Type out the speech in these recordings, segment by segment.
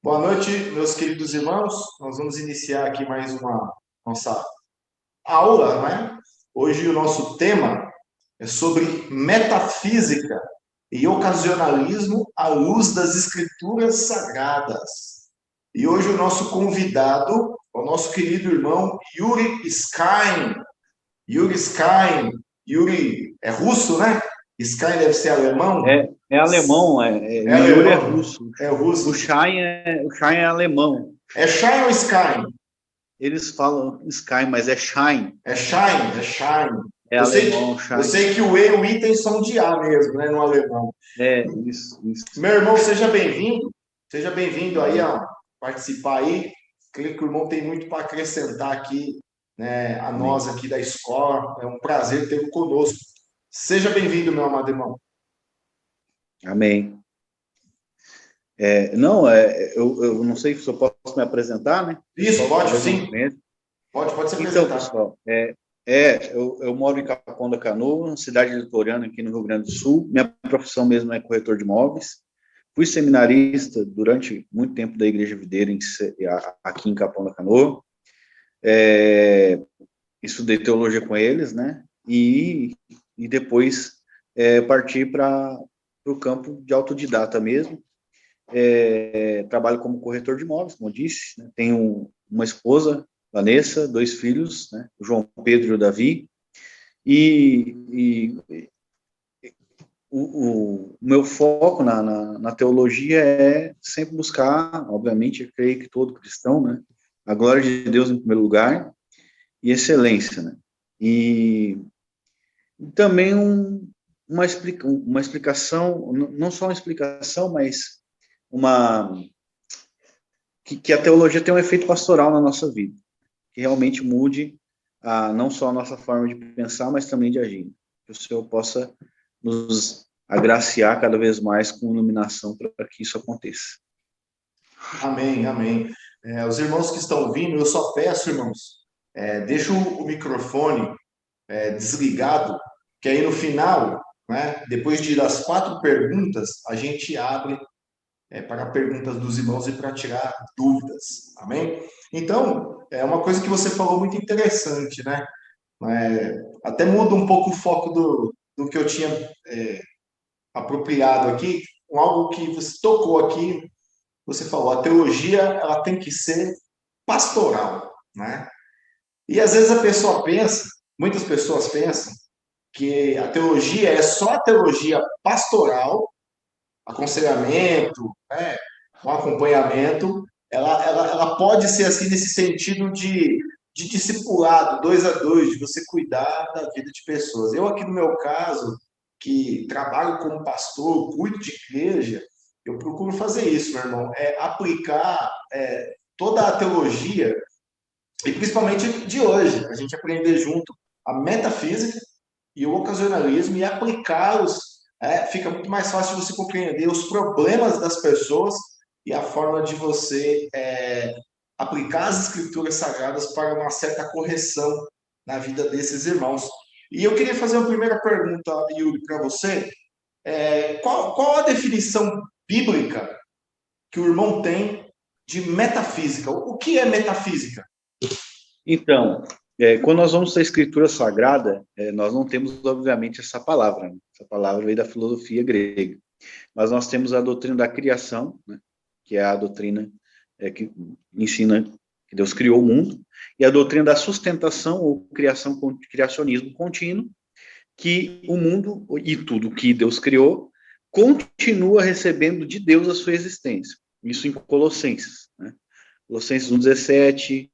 Boa noite, meus queridos irmãos. Nós vamos iniciar aqui mais uma nossa aula, né? Hoje o nosso tema é sobre metafísica e ocasionalismo à luz das escrituras sagradas. E hoje o nosso convidado é o nosso querido irmão Yuri Skyn. Yuri Skyn. Yuri é russo, né? Skyn deve ser alemão. É alemão, É o Yuri é alemão. russo. É russo. O Schein é alemão. É Shine ou Skyn? Eles falam Sky, mas é Schein. É Shine, é Shine. É alemão, Schein. Eu sei que o E e o I tem som de A mesmo, né, no alemão. Isso. Meu irmão, seja bem-vindo. Seja bem-vindo aí a participar aí. Creio que o irmão tem muito para acrescentar aqui, né, a nós aqui da escola. É um prazer tê-lo conosco. Seja bem-vindo, meu amado irmão. Amém. Eu não sei se eu posso me apresentar, né? Isso, pode sim. Pode se apresentar. Então, pessoal, eu moro em Capão da Canoa, cidade litorânea aqui no Rio Grande do Sul. Minha profissão mesmo é corretor de imóveis. Fui seminarista durante muito tempo da Igreja Videira aqui em Capão da Canoa. Estudei teologia com eles, né? E depois parti para o campo de autodidata mesmo. Trabalho como corretor de imóveis, como eu disse, né? Tenho uma esposa, Vanessa, 2 filhos, né? O João Pedro e o Davi, o meu foco na teologia é sempre buscar, obviamente, eu creio que todo cristão, né? A glória de Deus em primeiro lugar e excelência, né? E também uma explicação, não só uma explicação, mas que a teologia tem um efeito pastoral na nossa vida, que realmente mude não só a nossa forma de pensar, mas também de agir. Que o Senhor possa nos agraciar cada vez mais com iluminação para que isso aconteça. Amém, amém. Os irmãos que estão vindo, eu só peço, irmãos, deixa o microfone desligado, que aí no final, né, depois das 4 perguntas, a gente abre para perguntas dos irmãos e para tirar dúvidas, amém? Então, é uma coisa que você falou muito interessante, né? Até muda um pouco o foco do que eu tinha apropriado aqui, com algo que você tocou aqui, você falou, a teologia ela tem que ser pastoral, né? E às vezes a pessoa pensa, muitas pessoas pensam, que a teologia é só a teologia pastoral, aconselhamento, né, um acompanhamento, ela pode ser assim nesse sentido de discipulado, 2 a 2, de você cuidar da vida de pessoas. Eu aqui no meu caso, que trabalho como pastor, cuido de igreja, eu procuro fazer isso, meu irmão, aplicar toda a teologia, e principalmente de hoje, a gente aprender junto a metafísica e o ocasionalismo e aplicá-los, fica muito mais fácil de você compreender os problemas das pessoas e a forma de você aplicar as escrituras sagradas para uma certa correção na vida desses irmãos. E eu queria fazer uma primeira pergunta, Yuri, para você. Qual a definição bíblica que o irmão tem de metafísica? O que é metafísica? Então, quando nós vamos à Escritura Sagrada, nós não temos, obviamente, essa palavra. Né? Essa palavra veio da filosofia grega. Mas nós temos a doutrina da criação, né? Que é a doutrina que ensina que Deus criou o mundo, e a doutrina da sustentação ou criacionismo contínuo, que o mundo e tudo que Deus criou continua recebendo de Deus a sua existência. Isso em Colossenses, né? Colossenses 1,17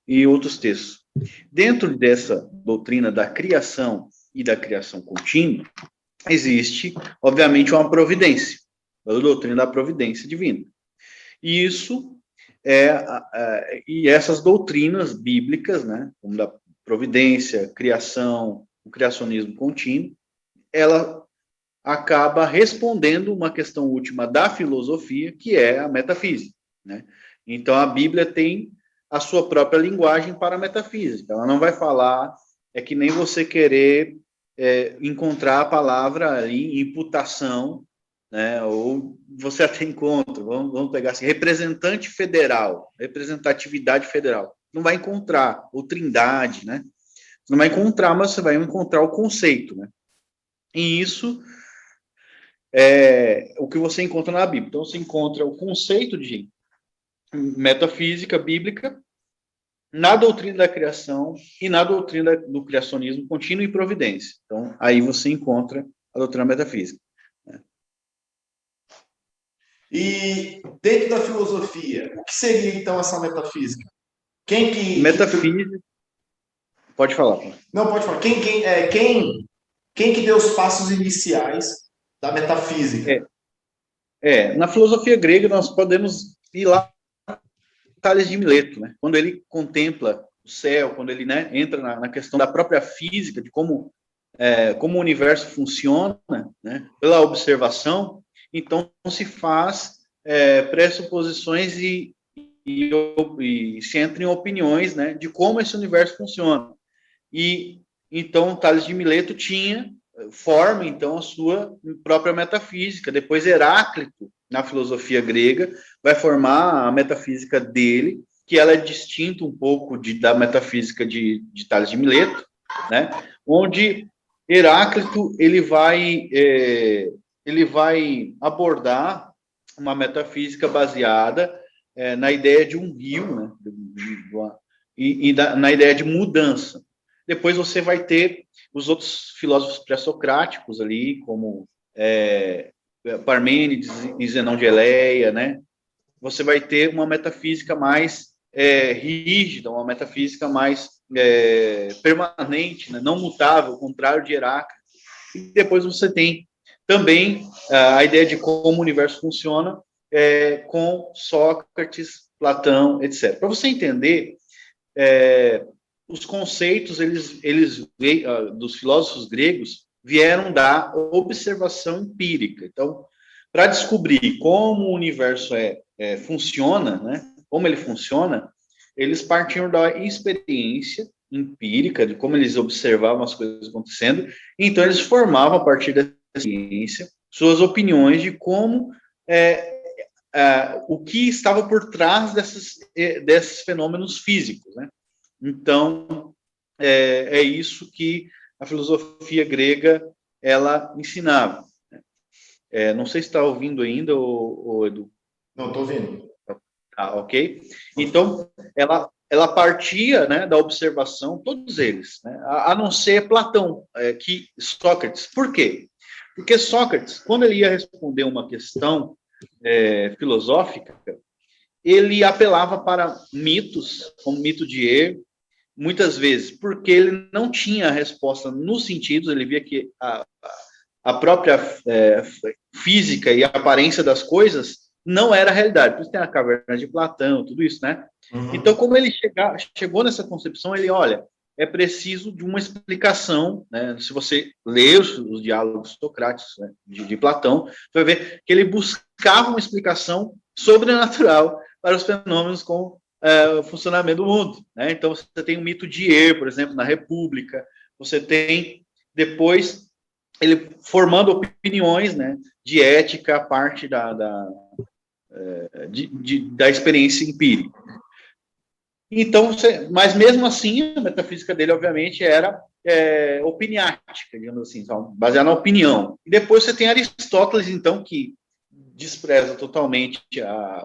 e outros textos. Dentro dessa doutrina da criação e da criação contínua, existe, obviamente, uma providência, a doutrina da providência divina. E isso e essas doutrinas bíblicas, né, como da providência, criação, o criacionismo contínuo, ela acaba respondendo uma questão última da filosofia, que é a metafísica, né? Então, a Bíblia tem a sua própria linguagem para a metafísica. Ela não vai falar, que nem você querer encontrar a palavra ali, imputação, né? Ou você até encontra, vamos pegar assim, representante federal, representatividade federal. Não vai encontrar, ou trindade, né? Você não vai encontrar, mas você vai encontrar o conceito, né? E isso é o que você encontra na Bíblia. Então, você encontra o conceito de metafísica bíblica na doutrina da criação e na doutrina do criacionismo contínuo e providência. Então, aí você encontra a doutrina metafísica. E dentro da filosofia, o que seria então essa metafísica? Metafísica. Pode falar. Não, pode falar. Quem que deu os passos iniciais da metafísica? Na filosofia grega nós podemos ir lá Tales de Mileto, né? Quando ele contempla o céu, quando ele, né, entra na questão da própria física, de como o universo funciona, né, pela observação, então se faz pressuposições e se entra em opiniões, né, de como esse universo funciona. E então Tales de Mileto forma então a sua própria metafísica. Depois Heráclito, na filosofia grega, vai formar a metafísica dele, que ela é distinta um pouco da metafísica de Tales de Mileto, né? Onde Heráclito ele vai abordar uma metafísica baseada na ideia de um rio, né? Na ideia de mudança. Depois você vai ter os outros filósofos pré-socráticos ali, como Parmênides e Zenão de Eleia, né? Você vai ter uma metafísica mais rígida, uma metafísica mais permanente, né? Não mutável, ao contrário de Heráclito. E depois você tem também a ideia de como o universo funciona com Sócrates, Platão, etc. Para você entender, os conceitos dos filósofos gregos vieram da observação empírica. Então, para descobrir como o universo funciona, né, como ele funciona, eles partiam da experiência empírica, de como eles observavam as coisas acontecendo, então eles formavam, a partir da ciência, suas opiniões de como o que estava por trás desses fenômenos físicos, né? Então, é isso que a filosofia grega ela ensinava. Não sei se está ouvindo ainda, Edu. Não, estou ouvindo. Ok. Então, ela partia, né, da observação, todos eles, né, a não ser Platão, que Sócrates. Por quê? Porque Sócrates, quando ele ia responder uma questão filosófica, ele apelava para mitos, como o mito de Er, muitas vezes, porque ele não tinha a resposta nos sentidos, ele via que a própria física e a aparência das coisas não era a realidade. Por isso tem a caverna de Platão, tudo isso, né? Uhum. Então, como ele chegou nessa concepção, ele, olha, é preciso de uma explicação, né? Se você ler os diálogos socráticos, né, de Platão, você vai ver que ele buscava uma explicação sobrenatural para os fenômenos como o funcionamento do mundo, né? Então, você tem o mito de Er, por exemplo, na República, você tem, depois, ele formando opiniões, né, de ética a parte da experiência empírica. Então, mas mesmo assim, a metafísica dele, obviamente, era opiniática, digamos assim, baseada na opinião. E depois você tem Aristóteles, então, que despreza totalmente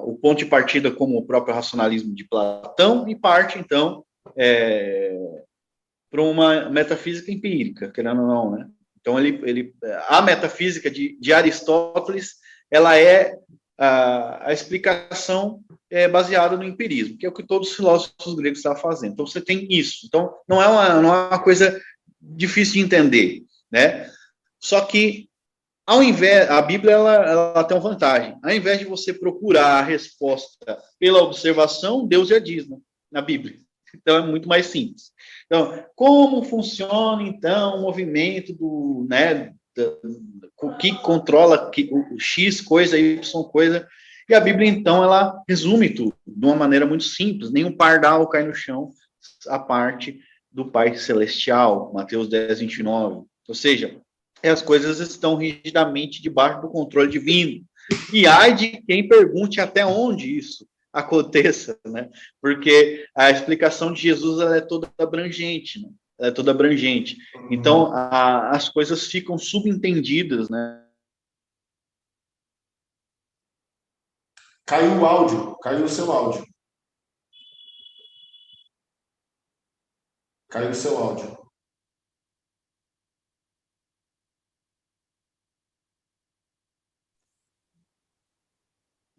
o ponto de partida como o próprio racionalismo de Platão e parte, então, para uma metafísica empírica, querendo ou não, né? Então, a metafísica de Aristóteles, ela é a explicação baseada no empirismo, que é o que todos os filósofos gregos estavam fazendo. Então, você tem isso. Então, não é uma coisa difícil de entender, né? Só que, a Bíblia ela tem uma vantagem. Ao invés de você procurar a resposta pela observação, Deus já diz, né, na Bíblia. Então, é muito mais simples. Então, como funciona, então, o movimento o que controla o X coisa, Y coisa. E a Bíblia, então, ela resume tudo de uma maneira muito simples. Nenhum pardal cai no chão, a parte do Pai Celestial, Mateus 10, 29. Ou seja, as coisas estão rigidamente debaixo do controle divino. E ai de quem pergunte até onde isso aconteça, né? Porque a explicação de Jesus ela é toda abrangente, né? Ela é toda abrangente. Então, as coisas ficam subentendidas, né? Caiu o áudio, caiu o seu áudio. Caiu o seu áudio.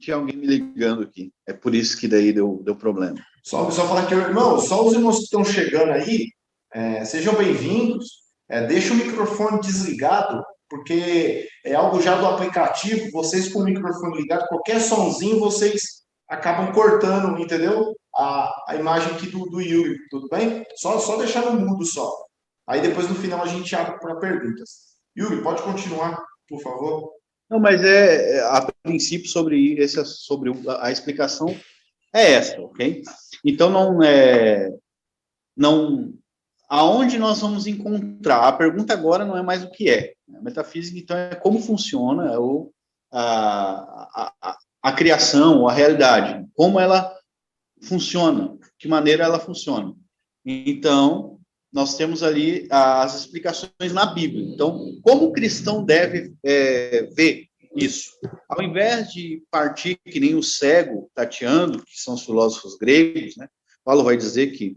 Tinha alguém me ligando aqui. É por isso que daí deu problema. Só falar aqui, irmão, só os irmãos que estão chegando aí, sejam bem-vindos. Deixa o microfone desligado, porque é algo já do aplicativo. Vocês com o microfone ligado, qualquer sonzinho, vocês acabam cortando, entendeu? A imagem aqui do Yuri, tudo bem? Só deixar no mudo só. Aí depois no final a gente abre para perguntas. Yuri, pode continuar, por favor. Não, mas a princípio sobre a explicação é essa, ok? Então não aonde nós vamos encontrar? A pergunta agora não é mais o que é. A metafísica então é como funciona ou a criação, ou a realidade, como ela funciona, de que maneira ela funciona. Então nós temos ali as explicações na Bíblia. Então, como o cristão deve ver isso? Ao invés de partir que nem o cego tateando, que são os filósofos gregos, né? Paulo vai dizer que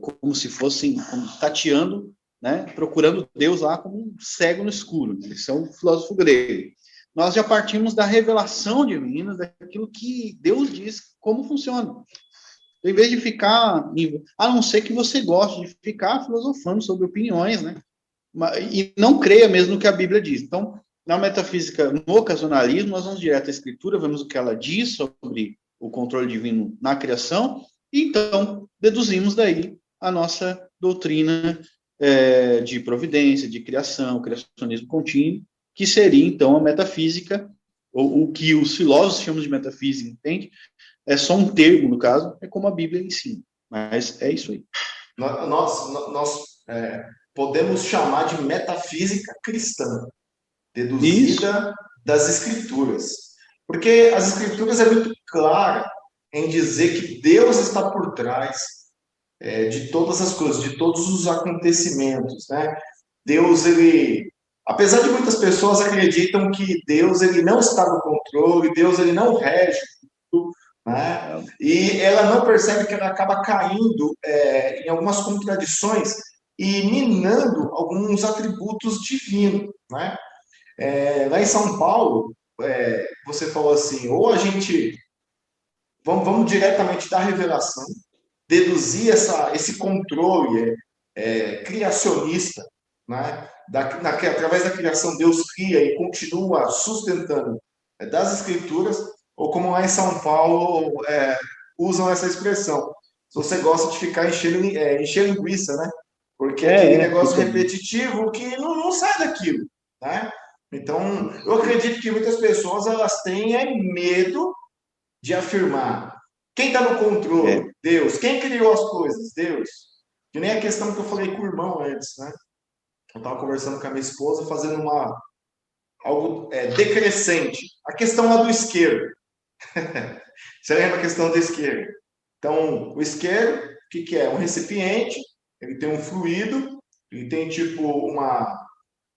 como se fossem tateando, né? Procurando Deus lá como um cego no escuro. Né? Esse é um filósofo grego. Nós já partimos da revelação divina, daquilo que Deus diz como funciona. Em vez de ficar, a não ser que você goste de ficar filosofando sobre opiniões, né? E não creia mesmo no que a Bíblia diz. Então, na metafísica, no ocasionalismo, nós vamos direto à Escritura, vemos o que ela diz sobre o controle divino na criação, e então deduzimos daí a nossa doutrina de providência, de criação, criacionismo contínuo, que seria então a metafísica, ou o que os filósofos chamam de metafísica, entende? É só um termo, no caso, é como a Bíblia ensina. Mas é isso aí. Nós podemos chamar de metafísica cristã, deduzida isso. Das Escrituras. Porque as Escrituras é muito clara em dizer que Deus está por trás de todas as coisas, de todos os acontecimentos, né? Deus, ele... Apesar de muitas pessoas acreditam que Deus ele não está no controle, Deus ele não rege tudo, né? E ela não percebe que ela acaba caindo em algumas contradições e minando alguns atributos divinos, né? Lá em São Paulo, você falou assim, ou a gente... Vamos diretamente da revelação, deduzir esse controle criacionista, né? Através da criação, Deus cria e continua sustentando das Escrituras, ou como lá em São Paulo usam essa expressão. Se você gosta de ficar encher linguiça, né? Porque é aquele negócio repetitivo que não sai daquilo, né? Então, eu acredito que muitas pessoas elas têm medo de afirmar quem está no controle? Deus. Quem criou as coisas? Deus. Que nem a questão que eu falei com o irmão antes, né? Eu estava conversando com a minha esposa, fazendo algo decrescente. A questão lá do isqueiro. Você lembra a questão do isqueiro? Então, o isqueiro, o que é? Um recipiente, ele tem um fluido, ele tem tipo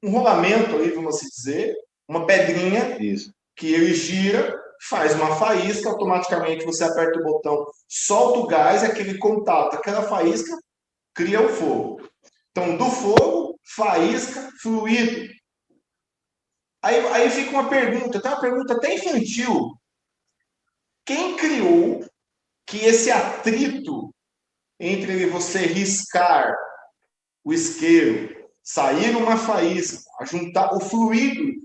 um rolamento ali, vamos assim dizer, uma pedrinha. Isso. Que ele gira, faz uma faísca, automaticamente você aperta o botão, solta o gás, aquele contato, aquela faísca cria o fogo. Então, do fogo, faísca, fluido. Aí fica uma pergunta, tem uma pergunta até infantil. Quem criou que esse atrito entre você riscar o isqueiro, sair uma faísca, juntar o fluido,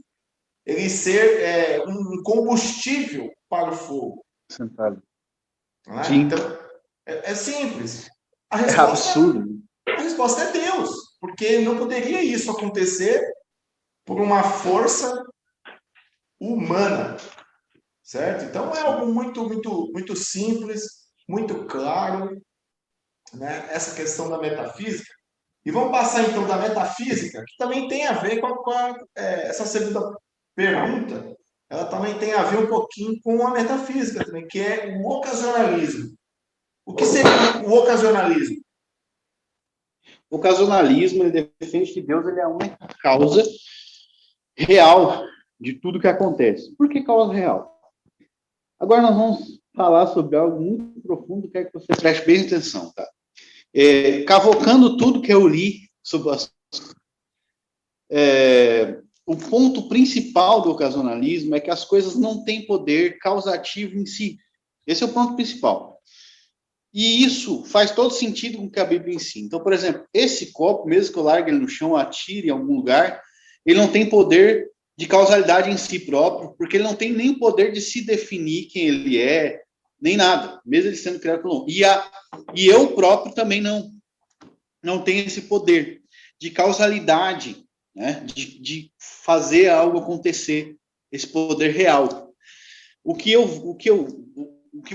ele ser um combustível para o fogo? Sentado. Então, é simples. É absurdo. A resposta é Deus, porque não poderia isso acontecer por uma força humana, certo? Então é algo muito, muito, muito simples, muito claro, né? Essa questão da metafísica. E vamos passar, então, da metafísica, que também tem a ver essa segunda pergunta, ela também tem a ver um pouquinho com a metafísica também, que é o ocasionalismo. O que seria o ocasionalismo? O ocasionalismo, ele defende que Deus ele é a única causa real de tudo que acontece. Por que causa real? Agora nós vamos falar sobre algo muito profundo, quero que você preste bem atenção, tá? Cavocando tudo que eu li sobre o ponto principal do ocasionalismo é que as coisas não têm poder causativo em si. Esse é o ponto principal. E isso faz todo sentido com o que a Bíblia ensina. Então, por exemplo, esse copo, mesmo que eu largue ele no chão, atire em algum lugar, ele não tem poder de causalidade em si próprio, porque ele não tem nem poder de se definir quem ele é, nem nada, mesmo ele sendo criado pelo homem. E eu próprio também não tenho esse poder de causalidade, né, de fazer algo acontecer, esse poder real. O que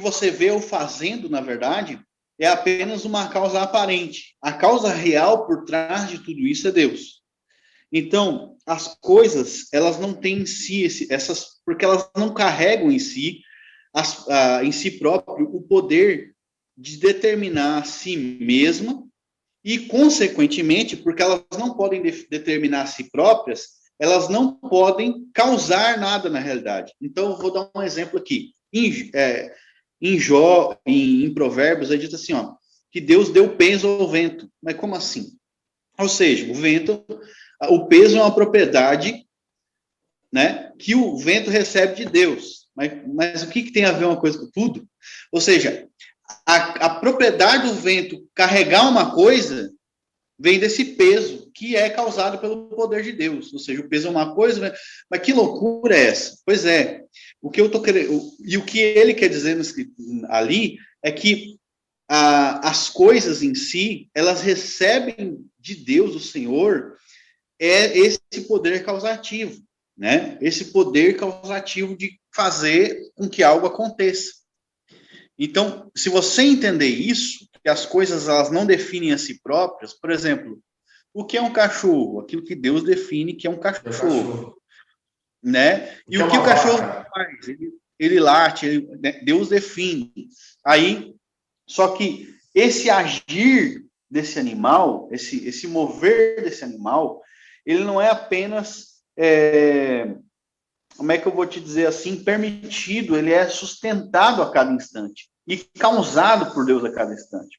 você vê eu fazendo, na verdade, é apenas uma causa aparente. A causa real por trás de tudo isso é Deus. Então, as coisas, elas não têm em si porque elas não carregam em si, em si próprio, o poder de determinar a si mesma e, consequentemente, porque elas não podem determinar a si próprias, elas não podem causar nada na realidade. Então, eu vou dar um exemplo aqui. Em Jó, em Provérbios, é dito assim, ó, que Deus deu peso ao vento. Mas como assim? Ou seja, o peso é uma propriedade, né, que o vento recebe de Deus. Mas o que tem a ver uma coisa com tudo? Ou seja, a propriedade do vento carregar uma coisa vem desse peso que é causado pelo poder de Deus. Ou seja, o peso é uma coisa, mas que loucura é essa? Pois é, o que eu tô querendo, e o que ele quer dizer ali é que as coisas em si, elas recebem de Deus, do Senhor, esse poder causativo, né? Esse poder causativo de fazer com que algo aconteça. Então, se você entender isso, que as coisas elas não definem a si próprias, por exemplo, o que é um cachorro? Aquilo que Deus define que é um cachorro, né? E o que o cachorro faz? Ele late, né? Deus define. Aí, só que esse agir desse animal, esse mover desse animal, ele não é apenas, como é que eu vou te dizer assim, permitido, ele é sustentado a cada instante e causado por Deus a cada instante.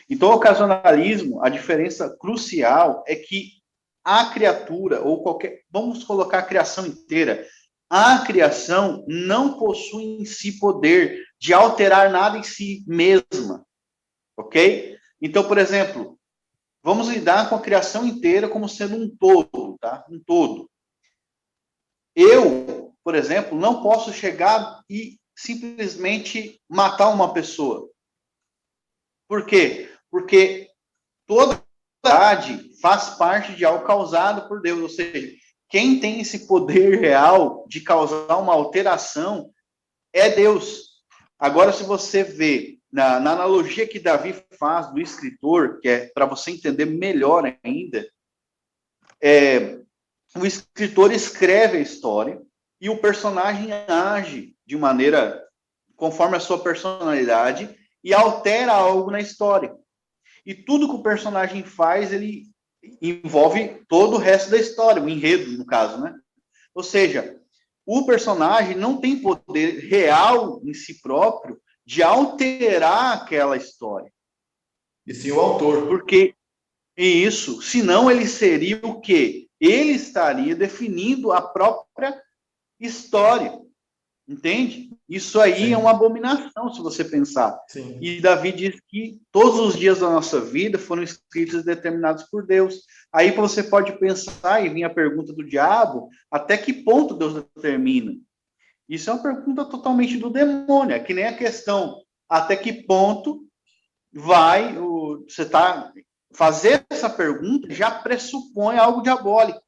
Então, o ocasionalismo, a diferença crucial é que a criatura, ou vamos colocar a criação inteira, a criação não possui em si poder de alterar nada em si mesma, ok? Então, por exemplo, vamos lidar com a criação inteira como sendo um todo, tá? Um todo. Eu, por exemplo, não posso chegar e simplesmente matar uma pessoa. Por quê? Porque toda verdade faz parte de algo causado por Deus, ou seja, quem tem esse poder real de causar uma alteração é Deus. Agora, se você vê na analogia que Davi faz do escritor, que é para você entender melhor ainda, o escritor escreve a história e o personagem age de maneira conforme a sua personalidade e altera algo na história. E tudo que o personagem faz, ele envolve todo o resto da história, o enredo, no caso, né? Ou seja, o personagem não tem poder real em si próprio de alterar aquela história. E sim o autor. Porque isso, senão ele seria o quê? Ele estaria definindo a própria história. Entende? Isso aí Sim. É uma abominação, se você pensar. Sim. E Davi diz que todos os dias da nossa vida foram escritos e determinados por Deus. Aí você pode pensar, e vir a pergunta do diabo, até que ponto Deus determina? Isso é uma pergunta totalmente do demônio, é que nem a questão, até que ponto vai, você está... Fazer essa pergunta já pressupõe algo diabólico.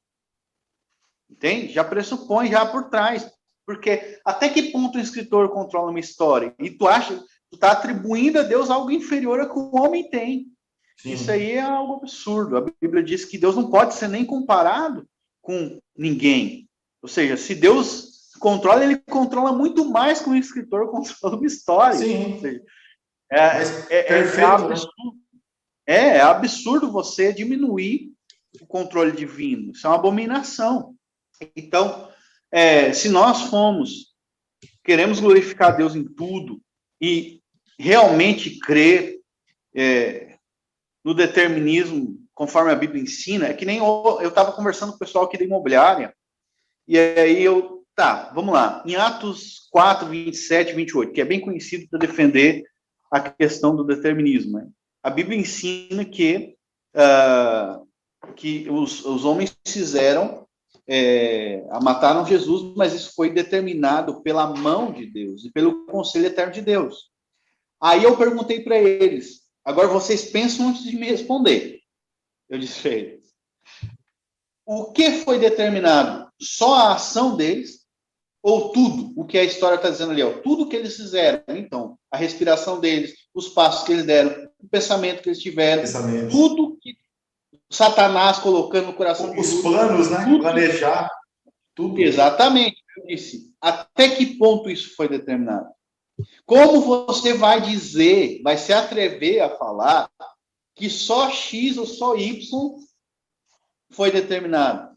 Entende? Já pressupõe, já por trás. Porque até que ponto o escritor controla uma história? E tu está atribuindo a Deus algo inferior ao que o homem tem. Sim. Isso aí é algo absurdo. A Bíblia diz que Deus não pode ser nem comparado com ninguém. Ou seja, se Deus controla, ele controla muito mais que um escritor controla uma história. Sim. Ou seja, Perfeito, absurdo. É absurdo você diminuir o controle divino. Isso é uma abominação. Então, se nós queremos glorificar Deus em tudo e realmente crer no determinismo, conforme a Bíblia ensina, é que nem eu estava conversando com o pessoal aqui da imobiliária, e aí vamos lá, em Atos 4, 27, 28, que é bem conhecido para defender a questão do determinismo, né? A Bíblia ensina que os homens mataram Jesus, mas isso foi determinado pela mão de Deus e pelo conselho eterno de Deus. Aí eu perguntei para eles, agora vocês pensam antes de me responder. Eu disse a eles, o que foi determinado? Só a ação deles? Ou tudo o que a história está dizendo ali? Tudo que eles fizeram. Então, a respiração deles, os passos que eles deram, o pensamento que eles tiveram, tudo que Satanás colocando no coração de os planos, né? Tudo. Planejar tudo. Exatamente. Eu disse, até que ponto isso foi determinado? Como você vai se atrever a falar que só X ou só Y foi determinado?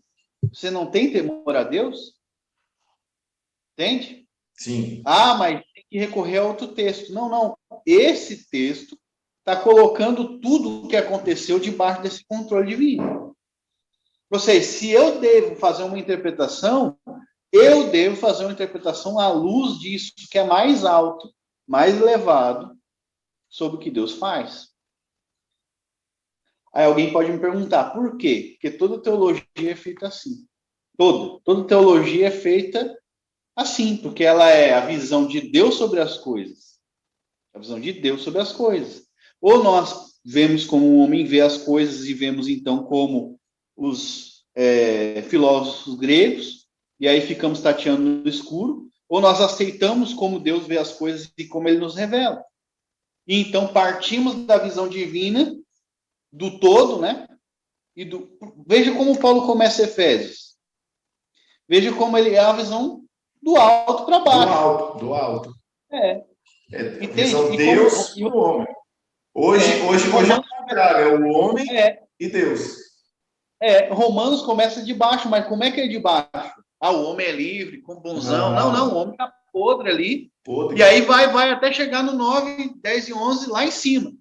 Você não tem temor a Deus? Entende? Sim. Mas tem que recorrer a outro texto. Não. Esse texto está colocando tudo o que aconteceu debaixo desse controle divino. Ou seja, se eu devo fazer uma interpretação, eu devo fazer uma interpretação à luz disso que é mais alto, mais elevado sobre o que Deus faz. Aí alguém pode me perguntar, por quê? Porque toda teologia é feita assim. Toda teologia é feita assim, porque ela é a visão de Deus sobre as coisas. A visão de Deus sobre as coisas. Ou nós vemos como o homem vê as coisas e vemos então como os filósofos gregos, e aí ficamos tateando no escuro, ou nós aceitamos como Deus vê as coisas e como ele nos revela. E então partimos da visão divina do todo, né? Veja como Paulo começa Efésios. Veja como ele é a visão do alto para baixo. Do alto. Entende? Visão Deus e o homem. Hoje é o contrário, é o homem e Deus. Romanos começa de baixo, mas como é que é de baixo? O homem é livre, com bonzão. Não, o homem está podre ali. E aí vai até chegar no 9, 10 e 11 lá em cima.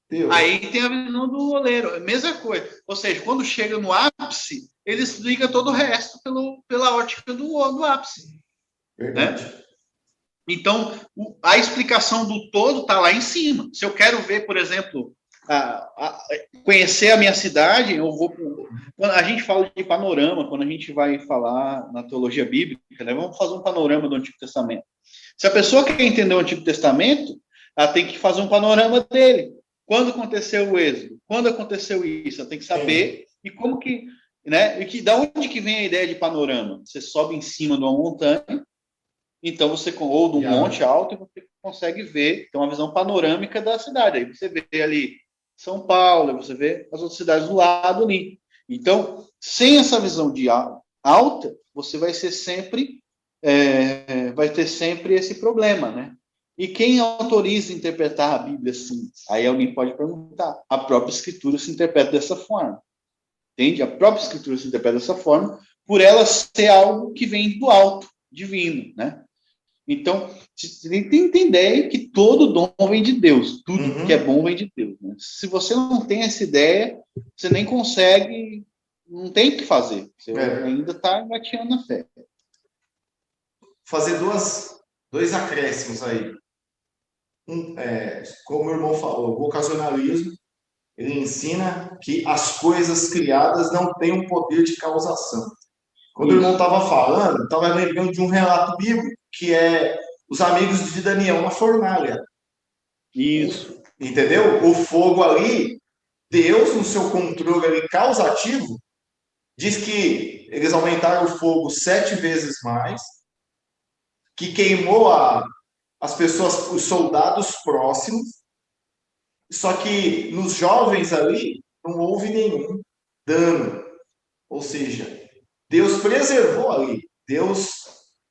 Deus. Aí tem a visão do oleiro, mesma coisa. Ou seja, quando chega no ápice, ele explica todo o resto pela ótica do ápice. Verdade. Né? Então, a explicação do todo está lá em cima. Se eu quero ver, por exemplo, conhecer a minha cidade, eu vou. Quando a gente fala de panorama, quando a gente vai falar na teologia bíblica, né, vamos fazer um panorama do Antigo Testamento. Se a pessoa quer entender o Antigo Testamento, ela tem que fazer um panorama dele. Quando aconteceu o êxodo? Quando aconteceu isso? Ela tem que saber. E como que. Né, da onde que vem a ideia de panorama? Você sobe em cima de uma montanha, então ou de um monte alto, e você consegue ver, tem uma visão panorâmica da cidade. Aí você vê ali São Paulo, você vê as outras cidades do lado ali. Então, sem essa visão de alta, você vai ser sempre, vai ter sempre esse problema, né? E quem autoriza interpretar a Bíblia assim? Aí alguém pode perguntar. A própria Escritura se interpreta dessa forma. Entende? A própria Escritura se interpreta dessa forma, por ela ser algo que vem do alto, divino, né? Então, você tem que entender que todo dom vem de Deus. Tudo que é bom vem de Deus. Né? Se você não tem essa ideia, você nem consegue, não tem o que fazer. Você ainda está engateando na fé. Fazer dois acréscimos aí. Como o irmão falou, o ocasionalismo, ele ensina que as coisas criadas não têm um poder de causação. Quando o irmão estava falando, estava lembrando de um relato bíblico, que é os amigos de Daniel na fornalha. Isso. Entendeu? O fogo ali, Deus, no seu controle ali causativo, diz que eles aumentaram o fogo 7 vezes mais, que queimou as pessoas, os soldados próximos, Só que nos jovens ali não houve nenhum dano. Ou seja, Deus preservou ali. Deus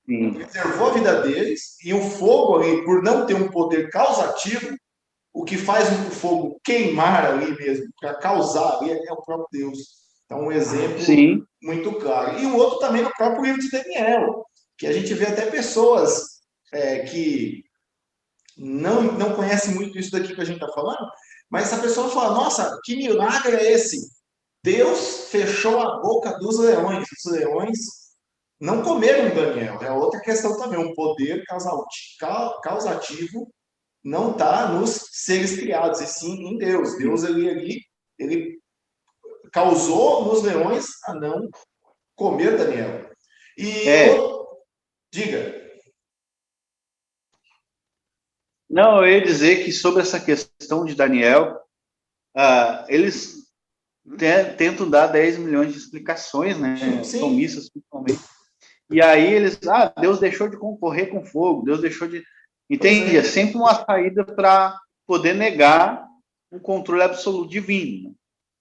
sim, preservou a vida deles e o fogo ali, por não ter um poder causativo, o que faz o fogo queimar ali mesmo, para causar ali, é o próprio Deus. Então, um exemplo sim, muito claro. E o outro também no próprio livro de Daniel, que a gente vê até pessoas que não conhecem muito isso daqui que a gente está falando, mas essa pessoa fala, nossa, que milagre é esse? Deus fechou a boca dos leões. Os leões não comeram Daniel. É outra questão também. Um poder causativo não está nos seres criados, e sim em Deus. Deus ele causou nos leões a não comer Daniel. E é, diga. não, eu ia dizer que sobre essa questão de Daniel, eles tentam dar 10 milhões de explicações, né, Sim, somistas principalmente, e aí eles, Deus deixou de concorrer com fogo, Deus deixou de... pois Entende? É é. sempre uma saída para poder negar o controle absoluto divino,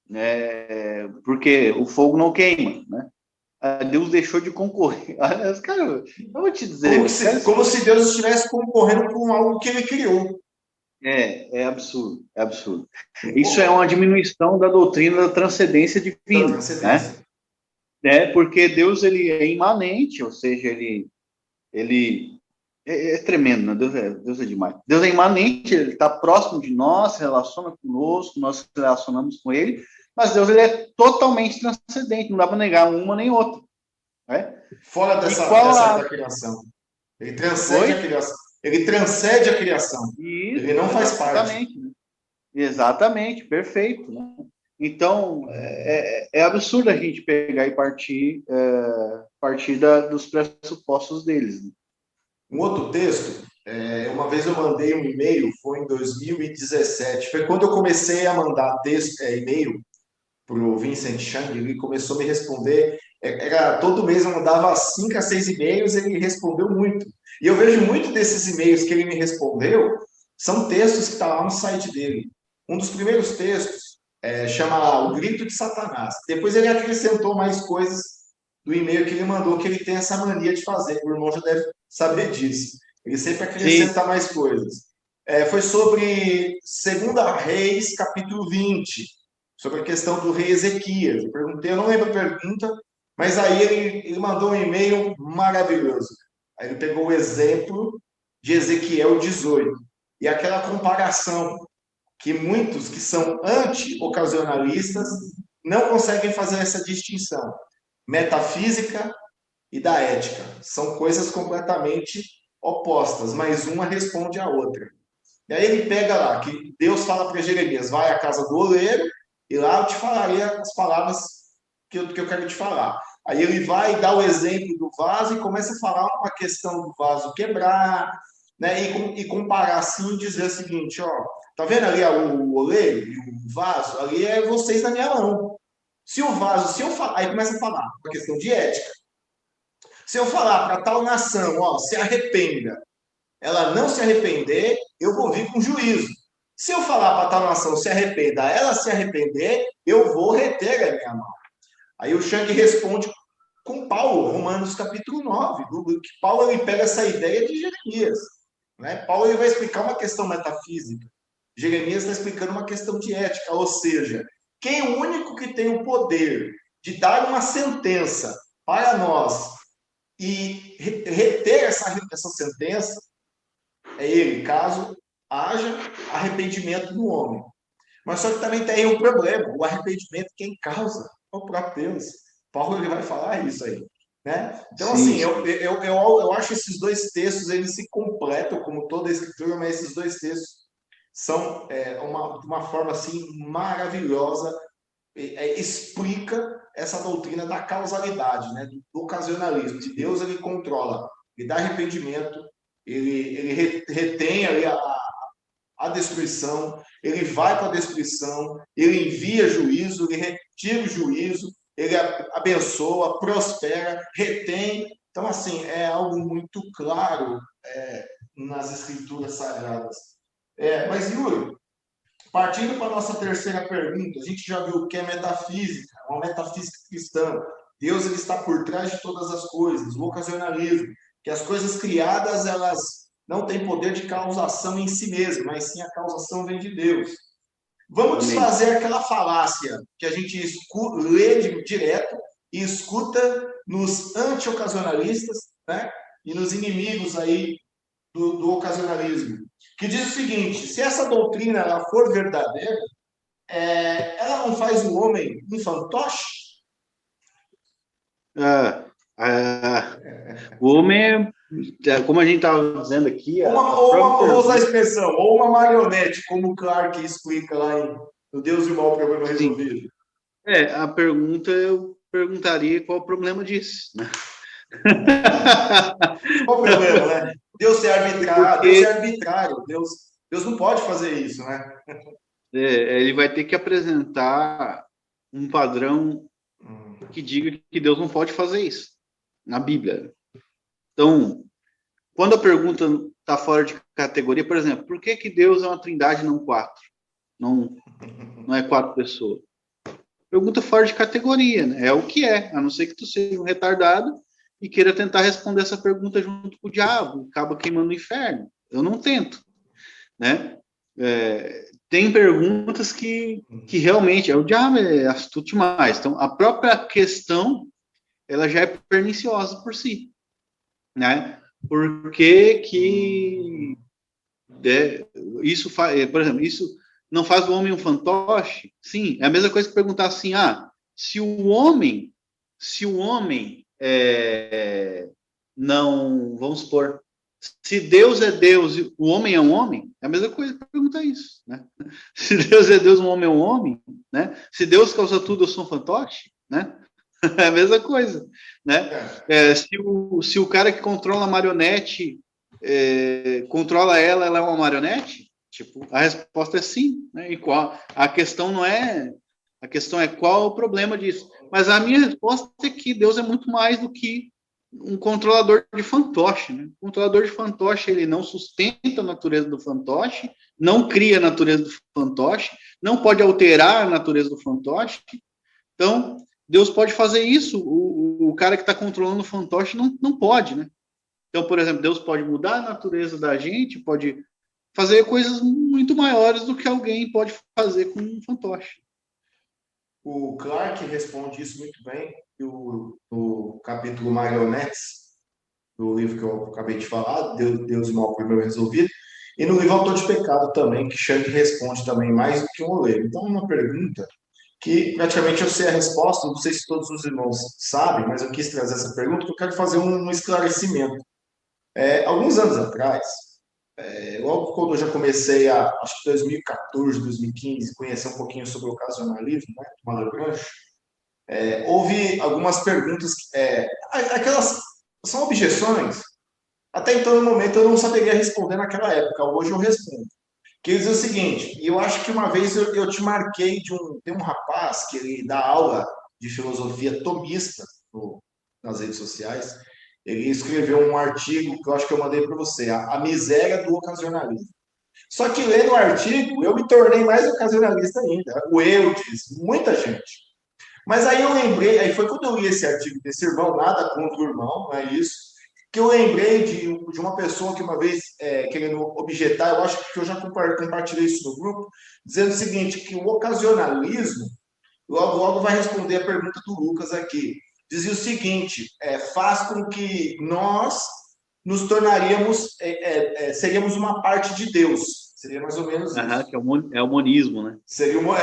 né? Porque o fogo não queima, né? Deus deixou de concorrer. Cara, eu vou te dizer, os caras Como se Deus estivesse concorrendo com algo que ele criou. é absurdo, é absurdo. Isso é uma diminuição da doutrina da transcendência Da divina, né? transcendência. Porque Deus ele é imanente, ou seja, ele é tremendo, né? Deus é demais. Deus é imanente, ele está próximo de nós, se relaciona conosco, nós se relacionamos com ele, mas Deus ele é totalmente transcendente, não dá para negar uma nem outra, né? Fora E dessa qual área a... da criação. Ele transcende a Oi? criação. Ele transcende a criação. Isso, Ele não faz parte. exatamente. Exatamente, perfeito. Né? Então, é absurdo a gente pegar e partir dos pressupostos deles. Né? Um outro texto, uma vez eu mandei um e-mail, foi em 2017. Foi quando eu comecei a mandar texto, e-mail para o Vincent Chang, ele começou a me responder. Todo mês eu mandava 5 a 6 e-mails, ele respondeu muito. E eu vejo muito desses e-mails que ele me respondeu, são textos que estão lá no site dele. Um dos primeiros textos chama O Grito de Satanás. Depois ele acrescentou mais coisas do e-mail que ele mandou, que ele tem essa mania de fazer. O irmão já deve saber disso. Ele sempre Sim, acrescenta mais coisas. Foi sobre 2 Reis, capítulo 20, sobre a questão do rei Ezequias. Eu perguntei, eu não lembro a pergunta, mas aí ele mandou um e-mail maravilhoso. Aí ele pegou o exemplo de Ezequiel 18 e aquela comparação que muitos que são anti-ocasionalistas não conseguem fazer essa distinção. Metafísica e da ética. São coisas completamente opostas, mas uma responde à outra. E aí ele pega lá, que Deus fala para Jeremias, vai à casa do oleiro, e lá eu te falarei as palavras que eu quero te falar. Aí ele vai dar o exemplo do vaso e começa a falar uma questão do vaso quebrar, né? E comparar assim e dizer o seguinte, ó, tá vendo ali o oleiro e o vaso? Ali é vocês na minha mão. Se o vaso, se eu falar, aí começa a falar, uma questão de ética. Se eu falar para tal nação, ó, se arrependa, ela não se arrepender, eu vou vir com juízo. Se eu falar para tal nação se arrependa, ela se arrepender, eu vou reter a minha mão. Aí o Shank responde com Paulo, Romanos capítulo 9, que Paulo ele pega essa ideia de Jeremias. Né? Paulo ele vai explicar uma questão metafísica. Jeremias está explicando uma questão de ética, ou seja, quem é o único que tem o poder de dar uma sentença para nós e reter essa sentença é ele, caso haja arrependimento no homem. Mas só que também tem um problema, o arrependimento quem causa é o próprio Deus. Paulo ele vai falar isso aí. Né? Então, sim, assim, sim. eu acho esses dois textos, eles se completam, como toda a escritura, mas esses dois textos são uma forma, assim, maravilhosa, explica essa doutrina da causalidade, né? Do ocasionalismo, de Deus ele controla, ele dá arrependimento, ele retém ali a destruição, ele vai para a destruição, ele envia juízo, ele retira o juízo, ele abençoa, prospera, retém. Então, assim, é algo muito claro nas escrituras sagradas. Mas, Yuri, Partindo para a nossa terceira pergunta, a gente já viu o que é metafísica, uma metafísica cristã. Deus ele está por trás de todas as coisas, o ocasionalismo, que as coisas criadas elas não têm poder de causação em si mesmas, mas sim a causação vem de Deus. Vamos Amém. desfazer aquela falácia que a gente lê direto e escuta nos anti-ocasionalistas, né? E nos inimigos aí do ocasionalismo, que diz o seguinte: se essa doutrina ela for verdadeira, ela não faz o homem um fantoche? Ah, o homem como a gente estava dizendo aqui, a própria Vou usar a pergunta, expressão, ou uma marionete, como o Clark explica lá em O Deus e o Mal, Problema sim, Resolvido. a pergunta eu perguntaria qual o problema disso, né? Qual o problema, né? Deus é Porque arbitrário, Deus não pode fazer isso, né? ele vai ter que apresentar um padrão que diga que Deus não pode fazer isso na Bíblia. Então, quando a pergunta está fora de categoria, por exemplo, por que Deus é uma trindade, não quatro? Não é quatro pessoas. Pergunta fora de categoria, né? É o que é, a não ser que tu seja um retardado e queira tentar responder essa pergunta junto com o diabo, acaba queimando no inferno. Eu não tento, né? Tem perguntas que realmente o diabo é astuto demais. Então, a própria questão ela já é perniciosa por si, né? Por que isso faz, por exemplo, isso não faz do homem um fantoche? Sim, é a mesma coisa que perguntar assim, se o homem não, vamos supor, se Deus é Deus e o homem é um homem, é a mesma coisa que perguntar isso, né? Se Deus é Deus, um homem é um homem, né? Se Deus causa tudo, eu sou um fantoche, né? É a mesma coisa, né? Se o cara que controla a marionete controla ela, ela é uma marionete? Tipo, a resposta é sim, né? E a questão não é, a questão é qual é o problema disso. Mas a minha resposta é que Deus é muito mais do que um controlador de fantoche, né? O controlador de fantoche, ele não sustenta a natureza do fantoche, não cria a natureza do fantoche, não pode alterar a natureza do fantoche. Então, Deus pode fazer isso, o cara que está controlando o fantoche não pode, né? Então, por exemplo, Deus pode mudar a natureza da gente, pode fazer coisas muito maiores do que alguém pode fazer com um fantoche. O Clark responde isso muito bem no capítulo Marionetes, do livro que eu acabei de falar, Deus e Mal, Problema Resolvido, e no livro Autor de Pecado também, que Xande responde também mais do que um oleiro. Então, uma pergunta que praticamente eu sei a resposta, não sei se todos os irmãos sabem, mas eu quis trazer essa pergunta porque eu quero fazer um esclarecimento. Alguns anos atrás, logo quando eu já comecei acho que 2014, 2015, conhecer um pouquinho sobre o ocasionalismo, né, do Malebranche, houve algumas perguntas, aquelas são objeções, até então no momento eu não saberia responder naquela época, hoje eu respondo. Que ele diz o seguinte, e eu acho que uma vez eu te marquei tem um rapaz que ele dá aula de filosofia tomista nas redes sociais, ele escreveu um artigo que eu acho que eu mandei para você, a miséria do ocasionalismo. Só que lendo o artigo, eu me tornei mais ocasionalista ainda. O Eudes, muita gente. Mas aí eu lembrei, aí foi quando eu li esse artigo desse irmão, nada contra o irmão, não é isso, que eu lembrei de uma pessoa que uma vez, querendo objetar, eu acho que eu já compartilhei isso no grupo, dizendo o seguinte, que o ocasionalismo, logo vai responder a pergunta do Lucas aqui, dizia o seguinte, faz com que nós nos tornaríamos, seríamos uma parte de Deus. Seria mais ou menos isso. Que é o monismo, né? Seria uma.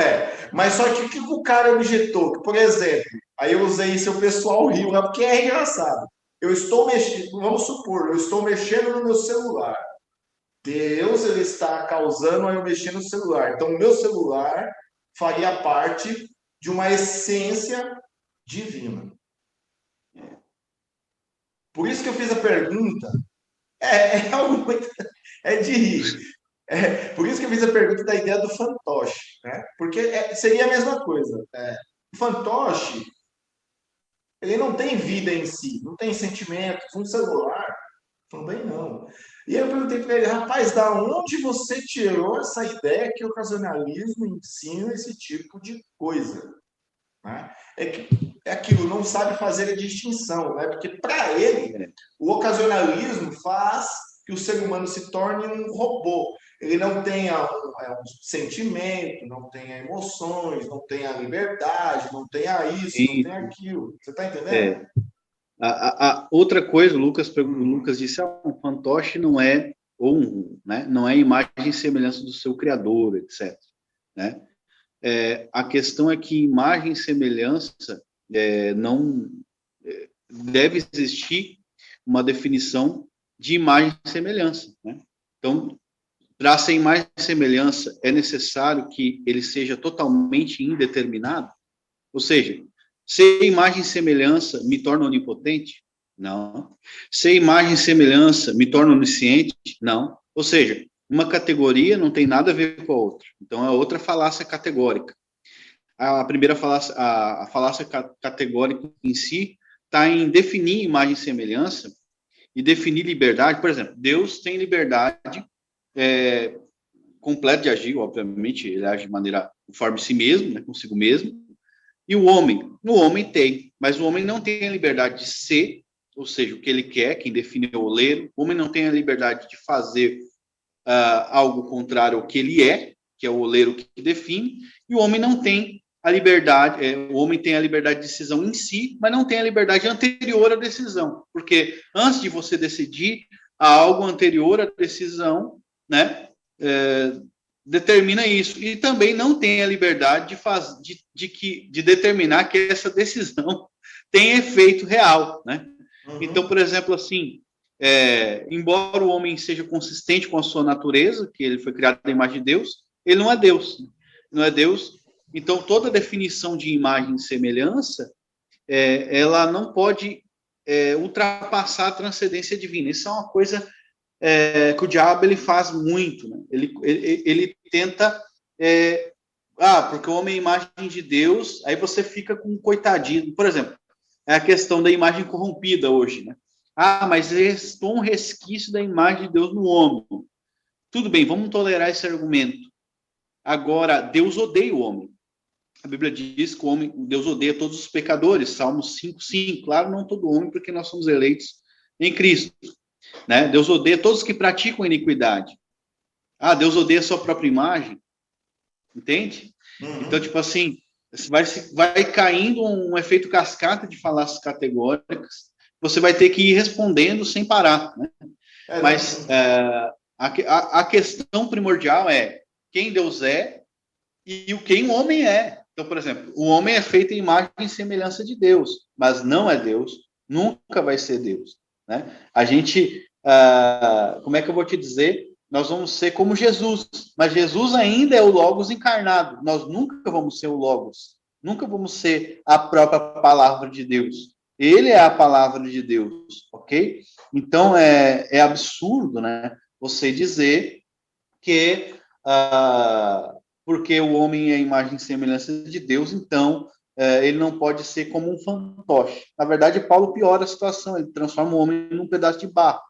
Mas só que o que o cara objetou? Que, por exemplo, aí eu usei seu pessoal riu lá, porque é engraçado. Eu estou mexendo, vamos supor, eu estou mexendo no meu celular. Deus ele está causando eu mexer no celular. Então, o meu celular faria parte de uma essência divina. Por isso que eu fiz a pergunta. É algo muito. É de rir. Por isso que eu fiz a pergunta da ideia do fantoche, né? Porque seria a mesma coisa. O fantoche, ele não tem vida em si, não tem sentimentos. Um celular, também não. E aí eu perguntei para ele, rapaz, da onde você tirou essa ideia que o ocasionalismo ensina esse tipo de coisa? Né? É aquilo, não sabe fazer a distinção, né? Porque para ele, o ocasionalismo faz que o ser humano se torne um robô. Ele não tenha um sentimento, não tenha emoções, não tenha liberdade, não tenha isso, não tenha Isso. aquilo. Você está entendendo? É. A outra coisa, o Lucas disse, um fantoche não é, né, não é imagem e semelhança do seu criador, etc. Né? A questão é que imagem e semelhança não deve existir uma definição de imagem e semelhança. Né? Então, para ser imagem e semelhança, é necessário que ele seja totalmente indeterminado? Ou seja, ser imagem e semelhança me torna onipotente? Não. Ser imagem e semelhança me torna onisciente? Não. Ou seja, uma categoria não tem nada a ver com a outra. Então, é outra falácia categórica. A primeira falácia, a falácia categórica em si, está em definir imagem e semelhança e definir liberdade. Por exemplo, Deus tem liberdade completa de agir, obviamente, ele age de maneira conforme si mesmo, né, consigo mesmo. E o homem tem, mas o homem não tem a liberdade de ser, ou seja, o que ele quer, quem define é o oleiro. O homem não tem a liberdade de fazer algo contrário ao que ele é, que é o oleiro que define, e o homem não tem a liberdade, o homem tem a liberdade de decisão em si, mas não tem a liberdade anterior à decisão, porque antes de você decidir, há algo anterior à decisão, né, determina isso, e também não tem a liberdade de determinar que essa decisão tem efeito real, né? Uhum. Então, por exemplo, assim, embora o homem seja consistente com a sua natureza, que ele foi criado na imagem de Deus, ele não é Deus. Não é Deus. Então, toda definição de imagem e semelhança, ela não pode ultrapassar a transcendência divina. Isso é uma coisa que o diabo ele faz muito. Né? Ele tenta... porque o homem é a imagem de Deus, aí você fica com um coitadinho. Por exemplo, é a questão da imagem corrompida hoje, né? Mas restou um resquício da imagem de Deus no homem. Tudo bem, vamos tolerar esse argumento. Agora, Deus odeia o homem. A Bíblia diz que Deus odeia todos os pecadores, Salmos 5:5. Claro, não todo homem, porque nós somos eleitos em Cristo. Né? Deus odeia todos que praticam iniquidade. Deus odeia a sua própria imagem. Entende? Uhum. Então, tipo assim, vai caindo um efeito cascata de falácias categóricas, você vai ter que ir respondendo sem parar. Né? Mas a questão primordial é quem Deus é e quem o homem é. Então, por exemplo, o homem é feito em imagem e semelhança de Deus, mas não é Deus, nunca vai ser Deus. Né? A gente, como é que eu vou te dizer? Nós vamos ser como Jesus, mas Jesus ainda é o Logos encarnado. Nós nunca vamos ser o Logos, nunca vamos ser a própria palavra de Deus. Ele é a palavra de Deus, ok? Então, é absurdo, né? Você dizer que porque o homem é a imagem e semelhança de Deus, então ele não pode ser como um fantoche. Na verdade, Paulo piora a situação, ele transforma o homem num pedaço de barro.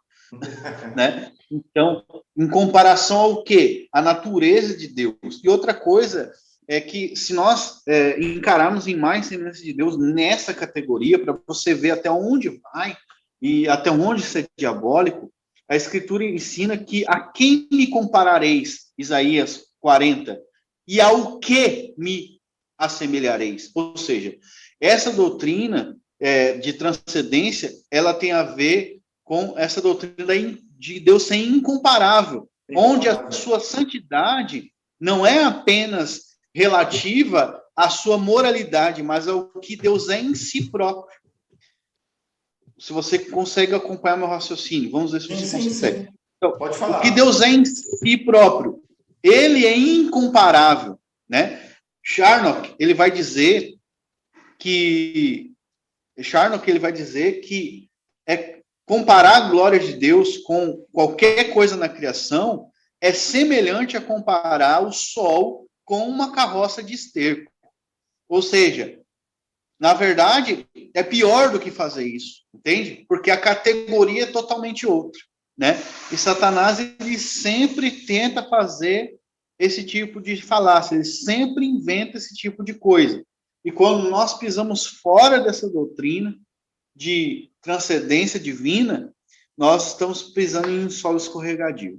Né? Então, em comparação ao quê? A natureza de Deus. E outra coisa é que se nós encararmos imagem e semelhança de Deus nessa categoria, para você ver até onde vai e até onde isso é diabólico, a Escritura ensina que a quem me comparareis, Isaías 40, e ao que me assemelhareis. Ou seja, essa doutrina de transcendência, ela tem a ver com essa doutrina de Deus ser incomparável, onde a sua santidade não é apenas relativa à sua moralidade, mas ao que Deus é em si próprio. Se você consegue acompanhar meu raciocínio, vamos ver se você consegue. Sim. Então, pode falar. O que Deus é em si próprio, ele é incomparável, né? Charnock, ele vai dizer que comparar a glória de Deus com qualquer coisa na criação é semelhante a comparar o sol com uma carroça de esterco. Ou seja, na verdade, é pior do que fazer isso, entende? Porque a categoria é totalmente outra. né? E Satanás, ele sempre tenta fazer esse tipo de falácia, ele sempre inventa esse tipo de coisa. E quando nós pisamos fora dessa doutrina de transcendência divina, nós estamos pisando em solo escorregadio.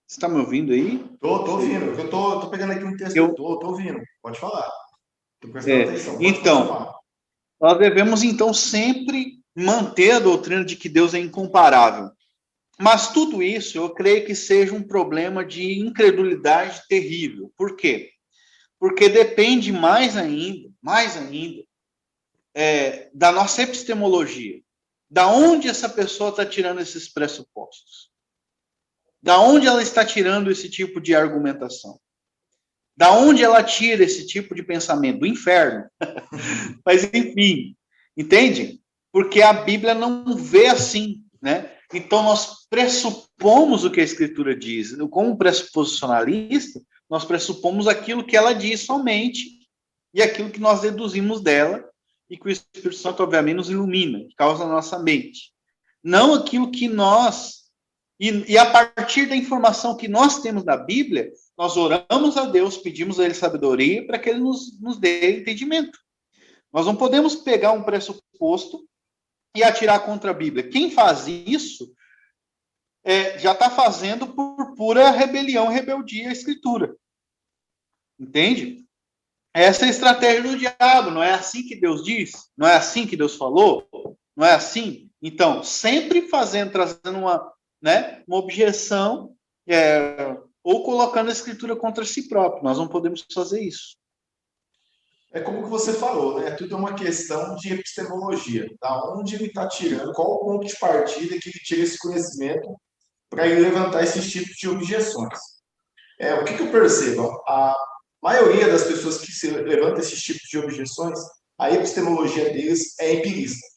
Você está me ouvindo aí? Tô ouvindo. Eu tô pegando aqui um texto. Tô ouvindo. Pode falar. Tô prestando atenção. Pode então, continuar. nós devemos, então, sempre manter a doutrina de que Deus é incomparável. Mas tudo isso, eu creio que seja um problema de incredulidade terrível. Por quê? Porque depende mais ainda, da nossa epistemologia. Da onde essa pessoa está tirando esses pressupostos? Da onde ela está tirando esse tipo de argumentação? Da onde ela tira esse tipo de pensamento? Do inferno. Mas, enfim, entende? Porque a Bíblia não vê assim, né? Então, nós pressupomos o que a Escritura diz. Como pressuposicionalista, nós pressupomos aquilo que ela diz somente e aquilo que nós deduzimos dela e que o Espírito Santo, obviamente, nos ilumina, causa a nossa mente. Não aquilo que nós... E a partir da informação que nós temos da Bíblia, nós oramos a Deus, pedimos a Ele sabedoria para que Ele nos dê entendimento. Nós não podemos pegar um pressuposto e atirar contra a Bíblia. Quem faz isso já está fazendo por pura rebelião, rebeldia à Escritura. Entende? Essa é a estratégia do diabo. Não é assim que Deus diz? Não é assim que Deus falou? Não é assim? Então, sempre trazendo uma objeção ou colocando a Escritura contra si próprio. Nós não podemos fazer isso. É como que você falou, né? Tudo é uma questão de epistemologia. Da onde ele está tirando, qual o ponto de partida que ele tira esse conhecimento para ele levantar esses tipos de objeções. O que eu percebo? A maioria das pessoas que se levantam esses tipos de objeções, a epistemologia deles é empirista.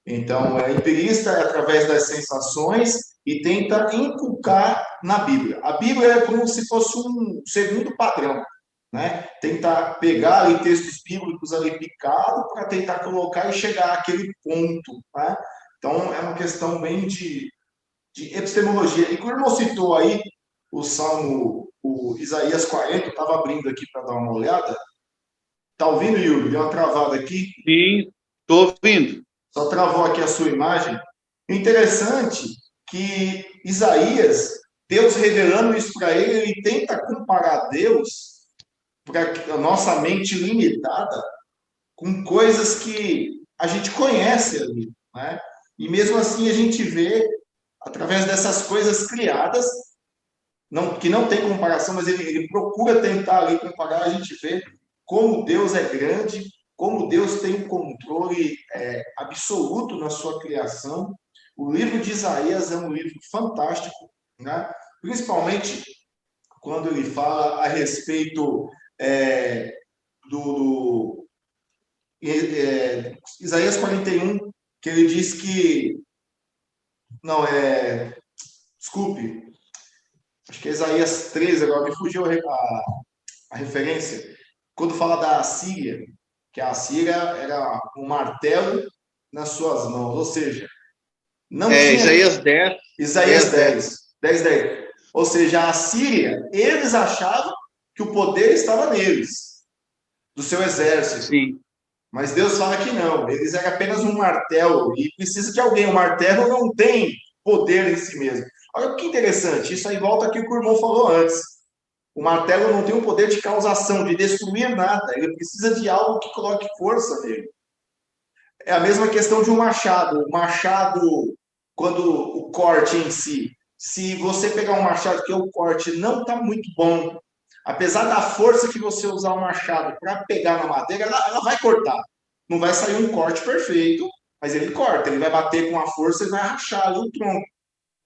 Então, é empirista através das sensações e tenta inculcar na Bíblia. A Bíblia é como se fosse um segundo padrão, né? Tentar pegar ali textos bíblicos ali picados para tentar colocar e chegar àquele ponto, né? Então, é uma questão bem de epistemologia. E quando o irmão citou aí o Salmo, o Isaías 40, eu estava abrindo aqui para dar uma olhada. Tá ouvindo, Yuri? Deu uma travada aqui. Sim, estou ouvindo. Só travou aqui a sua imagem. Interessante que Isaías, Deus revelando isso para ele, ele tenta comparar Deus, para a nossa mente limitada, com coisas que a gente conhece ali, né? E mesmo assim a gente vê, através dessas coisas criadas, que não tem comparação, mas ele procura tentar ali comparar, a gente vê como Deus é grande, como Deus tem um controle absoluto na sua criação. O livro de Isaías é um livro fantástico, né? Principalmente quando ele fala a respeito do Isaías 41, que ele diz que... Não, desculpe, acho que é Isaías 13, agora me fugiu a referência, quando fala da Assíria, que a Assíria era um martelo nas suas mãos, ou seja, não tinha... Isaías 10. Isaías 10. Ou seja, a Assíria, eles achavam que o poder estava neles, do seu exército. Sim. Mas Deus fala que não, eles eram apenas um martelo, e precisa de alguém. O martelo não tem poder em si mesmo. Olha que interessante, isso aí volta aqui o que o irmão falou antes. O martelo não tem o poder de causação, de destruir nada. Ele precisa de algo que coloque força nele. É a mesma questão de um machado. O machado, quando o corte em si, se você pegar um machado que o corte não está muito bom, apesar da força que você usar o machado para pegar na madeira, ela vai cortar. Não vai sair um corte perfeito, mas ele corta. Ele vai bater com a força e vai rachar ali o tronco.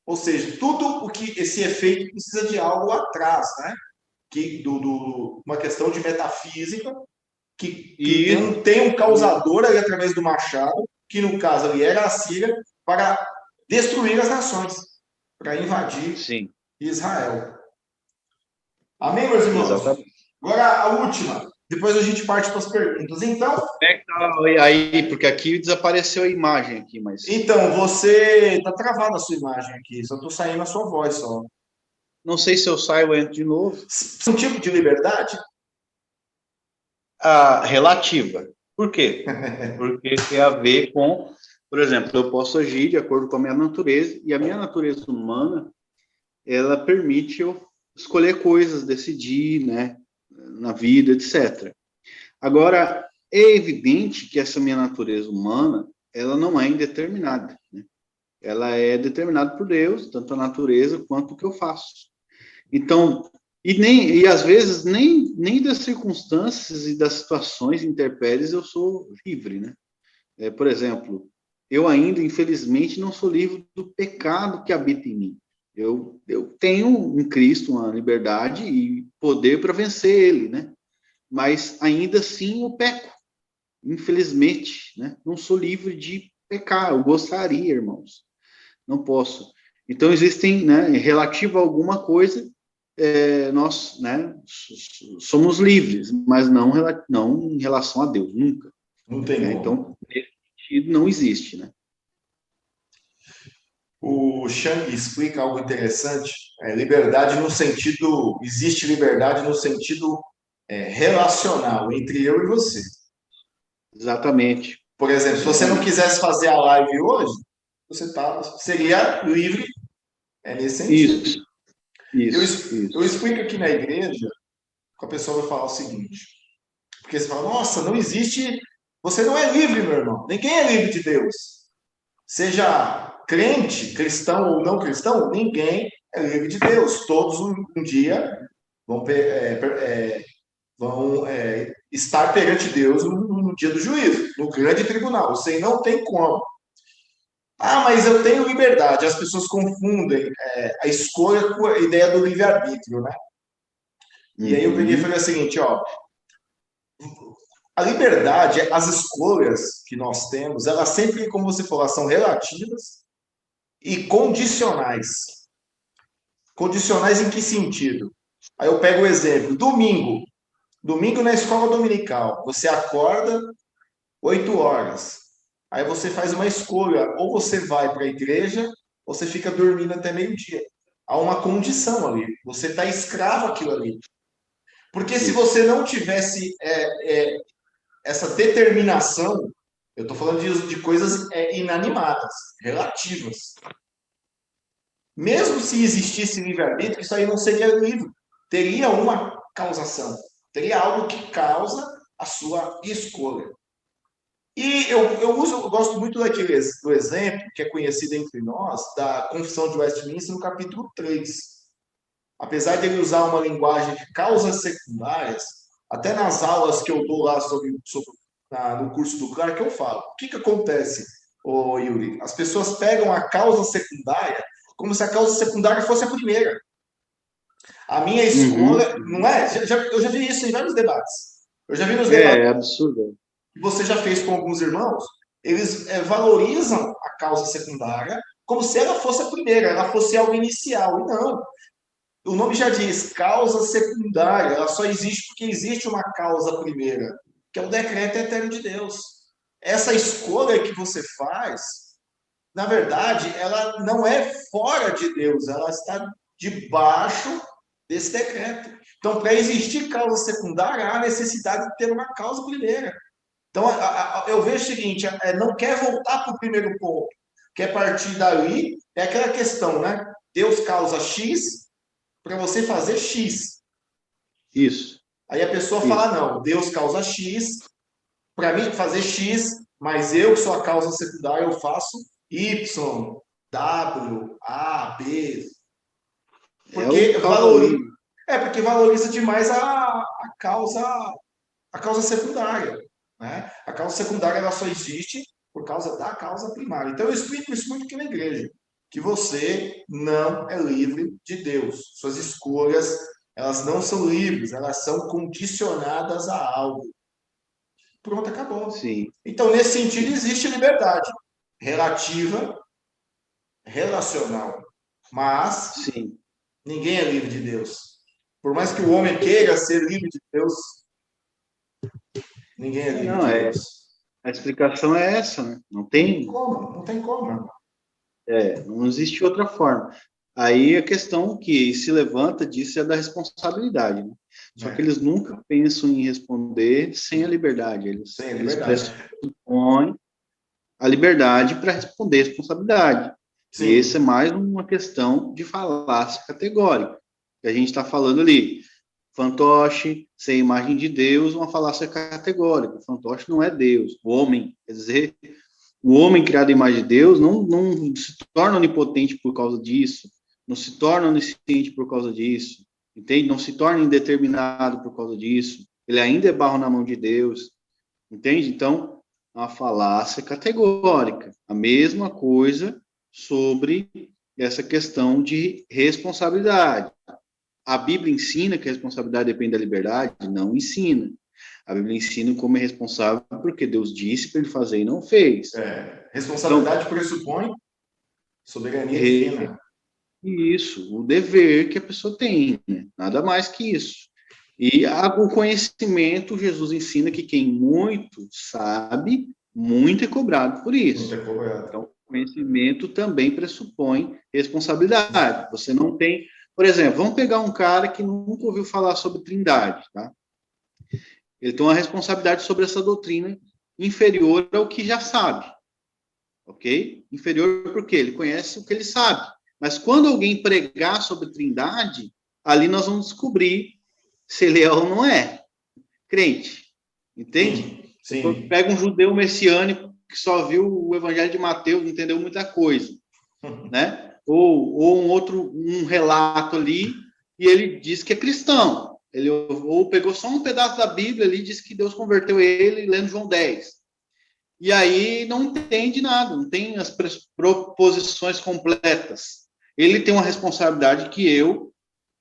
Ou seja, tudo o que esse efeito precisa de algo atrás, né? Uma questão de metafísica, que tem um causador ali através do machado, que no caso ali era a Síria, para destruir as nações, para invadir Israel. Amém, meus irmãos? Exatamente. Agora a última. depois a gente parte para as perguntas. Então, Como é que tá aí? Porque aqui desapareceu a imagem aqui, mas você está travando a sua imagem aqui, só estou saindo a sua voz só. não sei se eu saio ou entro de novo. É um tipo de liberdade? A relativa. Por quê? Porque tem a ver com, por exemplo, eu posso agir de acordo com a minha natureza, e a minha natureza humana, ela permite eu escolher coisas, decidir, né, na vida, etc. Agora, é evidente que essa minha natureza humana, ela não é indeterminada, né? Ela é determinada por Deus, tanto a natureza quanto o que eu faço. Então, e às vezes nem das circunstâncias e das situações intempéries eu sou livre, né? Por exemplo, eu ainda, infelizmente, não sou livre do pecado que habita em mim. Eu tenho em Cristo uma liberdade e poder para vencer ele, né? Mas ainda assim eu peco, infelizmente, né? Não sou livre de pecar. Eu gostaria, irmãos, não posso. Então existem, né? Relativo a alguma coisa, nós, né? Somos livres, mas não em relação a Deus, nunca. Não tem Né? como. Então nesse sentido não existe, né? O Chang explica algo interessante. Liberdade no sentido, existe liberdade no sentido relacional entre eu e você. Exatamente, Por exemplo, se você não exatamente. quisesse fazer a live hoje, seria livre, nesse sentido. Isso, Eu, isso, es- eu isso. explico aqui na igreja, que a pessoa vai falar o seguinte, porque você fala, nossa, não existe, você não é livre, meu irmão. Ninguém é livre de Deus. Seja crente, cristão ou não cristão, ninguém é livre de Deus. Todos um dia vão, estar perante Deus no dia do juízo, no grande tribunal. Você não tem como. Ah, mas eu tenho liberdade. As pessoas confundem a escolha com a ideia do livre-arbítrio, né? E aí eu peguei e Uhum. falei o seguinte, ó, a liberdade, as escolhas que nós temos, elas sempre, como você falou, são relativas e condicionais. Condicionais em que sentido? Aí eu pego o exemplo, domingo. Domingo na escola dominical, você acorda 8 horas. Aí você faz uma escolha, ou você vai para a igreja, ou você fica dormindo até meio-dia. Há uma condição ali. Você está escravo àquilo ali. Porque se Isso. você não tivesse essa determinação, eu estou falando de coisas inanimadas, relativas. Mesmo se existisse livre-arbítrio, isso aí não seria livre. Teria uma causação. Teria algo que causa a sua escolha. E eu gosto muito do exemplo, que é conhecido entre nós, da Confissão de Westminster, no capítulo 3. Apesar de ele usar uma linguagem de causas secundárias, até nas aulas que eu dou lá no curso do Clark, eu falo. O que acontece, Yuri? As pessoas pegam a causa secundária como se a causa secundária fosse a primeira. A minha Uhum. escolha, não é? Eu já vi isso em vários debates. Eu já vi nos debates É absurdo. que você já fez com alguns irmãos, eles valorizam a causa secundária como se ela fosse a primeira, ela fosse algo inicial. E não. O nome já diz, causa secundária. Ela só existe porque existe uma causa primeira, que é o decreto eterno de Deus. Essa escolha que você faz, na verdade, ela não é fora de Deus, ela está debaixo desse decreto. Então, para existir causa secundária, há necessidade de ter uma causa primeira. Então, eu vejo o seguinte: não quer voltar para o primeiro ponto, quer partir dali, é aquela questão, né? Deus causa X para você fazer X. Isso, Aí a pessoa fala: isso. não, Deus causa X para mim fazer X, mas eu, que sou a causa secundária, eu faço Y, W, A, B, É o porque valoriza, causalismo. porque valoriza demais a causa secundária, né? A causa secundária ela só existe por causa da causa primária. Então eu explico isso muito aqui na igreja, que você não é livre de Deus. Suas escolhas, elas não são livres, elas são condicionadas a algo. Pronto, acabou. Sim, Então, nesse sentido, sim, existe liberdade relativa, relacional. Mas sim. ninguém é livre de Deus. Por mais que o homem queira ser livre de Deus, Ninguém é livre Não, de Deus. a explicação é essa, né? Não tem Como? Não tem como. não existe outra forma. Aí a questão que se levanta disso é da responsabilidade, né? Só que eles nunca pensam em responder sem a liberdade. Sem a Eles liberdade. pressupõem a liberdade para responder a responsabilidade. Sim. E essa é mais uma questão de falácia categórica, que a gente está falando ali. Fantoche, sem imagem de Deus, uma falácia categórica. Fantoche não é Deus. O homem, quer dizer, o homem criado em imagem de Deus não se torna onipotente por causa disso, não se torna onisciente por causa disso, entende? Não se torna indeterminado por causa disso. Ele ainda é barro na mão de Deus, entende? Então, a falácia categórica. A mesma coisa sobre essa questão de responsabilidade. A Bíblia ensina que a responsabilidade depende da liberdade? Não ensina. A Bíblia ensina como é responsável porque Deus disse para ele fazer e não fez. Responsabilidade então, pressupõe soberania divina. Isso, o dever que a pessoa tem, né? Nada mais que isso. E o conhecimento, Jesus ensina que quem muito sabe, muito é cobrado por isso. Muito é cobrado. Então, o conhecimento também pressupõe responsabilidade. Você não tem... Por exemplo, vamos pegar um cara que nunca ouviu falar sobre Trindade, tá? Ele tem uma responsabilidade sobre essa doutrina inferior ao que já sabe, ok? Inferior porque ele conhece o que ele sabe. Mas quando alguém pregar sobre Trindade, ali nós vamos descobrir se ele é ou não é crente, entende? Sim. Pega um judeu messiânico que só viu o Evangelho de Mateus, não entendeu muita coisa, né? Ou um relato ali e ele diz que é cristão. Ele ou pegou só um pedaço da Bíblia ali e disse que Deus converteu ele lendo João 10. E aí não entende nada, não tem as proposições completas. Ele tem uma responsabilidade que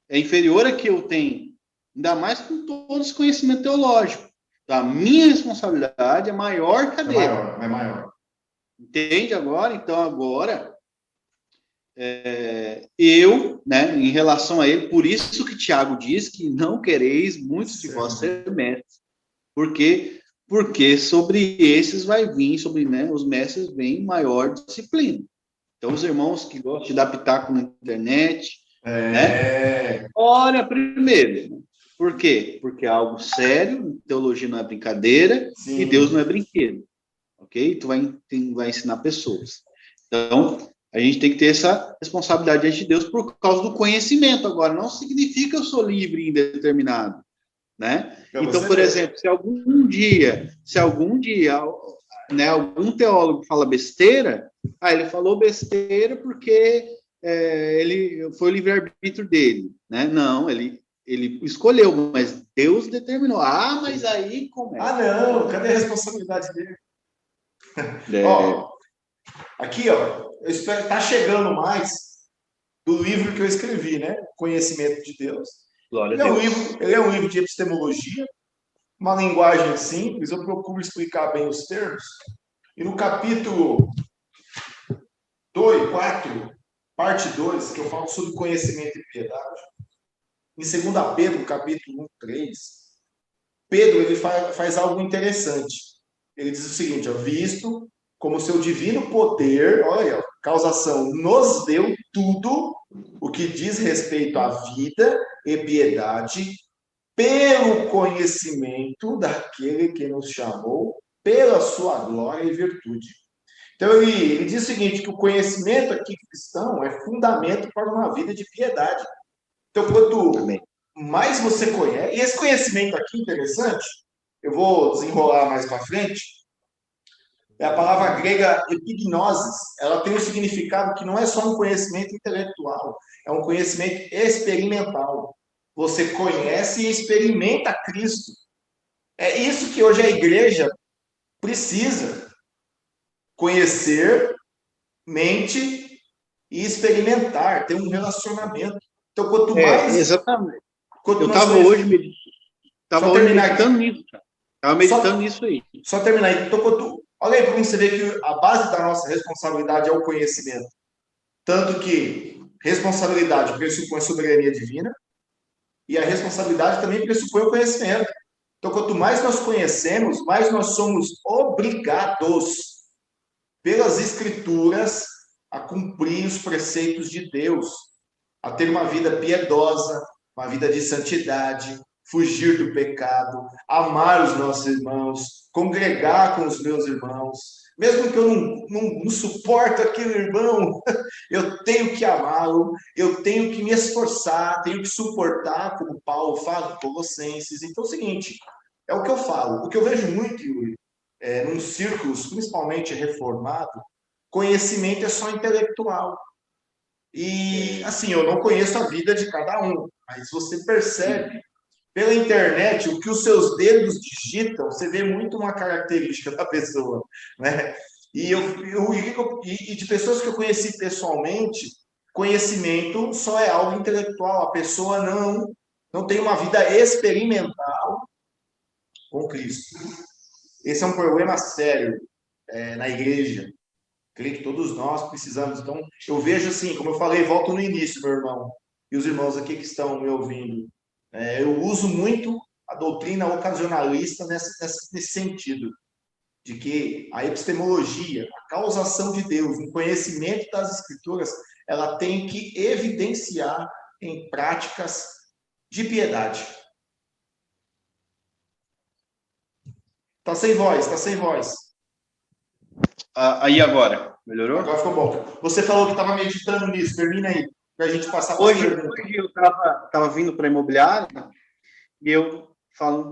é inferior a que eu tenho, ainda mais com todo esse conhecimento teológico. Então, a minha responsabilidade é maior que a dele. É maior. Entende agora? Então, agora, eu, né, em relação a ele, por isso que Tiago diz que não quereis muitos de vós ser mestres, porque sobre esses vai vir, sobre, né, os mestres vem maior disciplina. Então, os irmãos que gostam de dar pitaco na internet, né, olha primeiro. Por quê? Porque é algo sério, teologia não é brincadeira, sim, e Deus não é brinquedo. Ok? Tu vai ensinar pessoas. Então, a gente tem que ter essa responsabilidade diante de Deus por causa do conhecimento. Agora, não significa que eu sou livre e indeterminado, né? Então, por exemplo, se algum dia, né, algum teólogo fala besteira, ele falou besteira porque ele foi o livre-arbítrio dele, né? Não, ele escolheu, mas Deus determinou. Mas aí como é? Não, cadê a responsabilidade dele? Aqui, eu espero tá chegando mais do livro que eu escrevi, né? Conhecimento de Deus. Ele é um livro de epistemologia, uma linguagem simples, eu procuro explicar bem os termos. E no capítulo 4, parte 2, que eu falo sobre conhecimento e piedade, em 2 Pedro, capítulo 1, 3, Pedro ele faz algo interessante. Ele diz o seguinte, visto como seu divino poder, olha, causação, nos deu tudo o que diz respeito à vida e piedade, pelo conhecimento daquele que nos chamou, pela sua glória e virtude. Então, ele diz o seguinte, que o conhecimento aqui cristão é fundamento para uma vida de piedade. Então, quanto mais você conhece, e esse conhecimento aqui interessante, eu vou desenrolar mais para frente, é a palavra grega epignosis. Ela tem um significado que não é só um conhecimento intelectual, é um conhecimento experimental. Você conhece e experimenta Cristo. É isso que hoje a igreja precisa. Conhecer, mente e experimentar, ter um relacionamento. Então, quanto mais... Exatamente. Eu estava hoje meditando nisso, cara. Estava meditando nisso aí. Só terminar aí. Então, olha aí para você ver que a base da nossa responsabilidade é o conhecimento. Tanto que responsabilidade pressupõe soberania divina e a responsabilidade também pressupõe o conhecimento. Então, quanto mais nós conhecemos, mais nós somos obrigados pelas Escrituras a cumprir os preceitos de Deus, a ter uma vida piedosa, uma vida de santidade, fugir do pecado, amar os nossos irmãos, congregar com os meus irmãos. Mesmo que eu não suporto aquele irmão, eu tenho que amá-lo, eu tenho que me esforçar, tenho que suportar, como Paulo fala em Colossenses. Então é o seguinte, é o que eu falo. O que eu vejo muito, Yuri, nos círculos, principalmente reformado, conhecimento é só intelectual. E, assim, eu não conheço a vida de cada um, mas você percebe pela internet o que os seus dedos digitam, você vê muito uma característica da pessoa, né? E de pessoas que eu conheci pessoalmente, conhecimento só é algo intelectual, a pessoa não tem uma vida experimental com Cristo. Esse é um problema sério na igreja. Creio que todos nós precisamos. Então, eu vejo assim, como eu falei, volto no início, meu irmão, e os irmãos aqui que estão me ouvindo. Eu uso muito a doutrina ocasionalista nesse sentido, de que a epistemologia, a causação de Deus, o conhecimento das Escrituras, ela tem que evidenciar em práticas de piedade. Tá sem voz, tá sem voz. Aí agora, melhorou? Agora ficou bom. Você falou que estava meditando nisso, termina aí, para a gente passar para Hoje eu estava vindo para a imobiliária e eu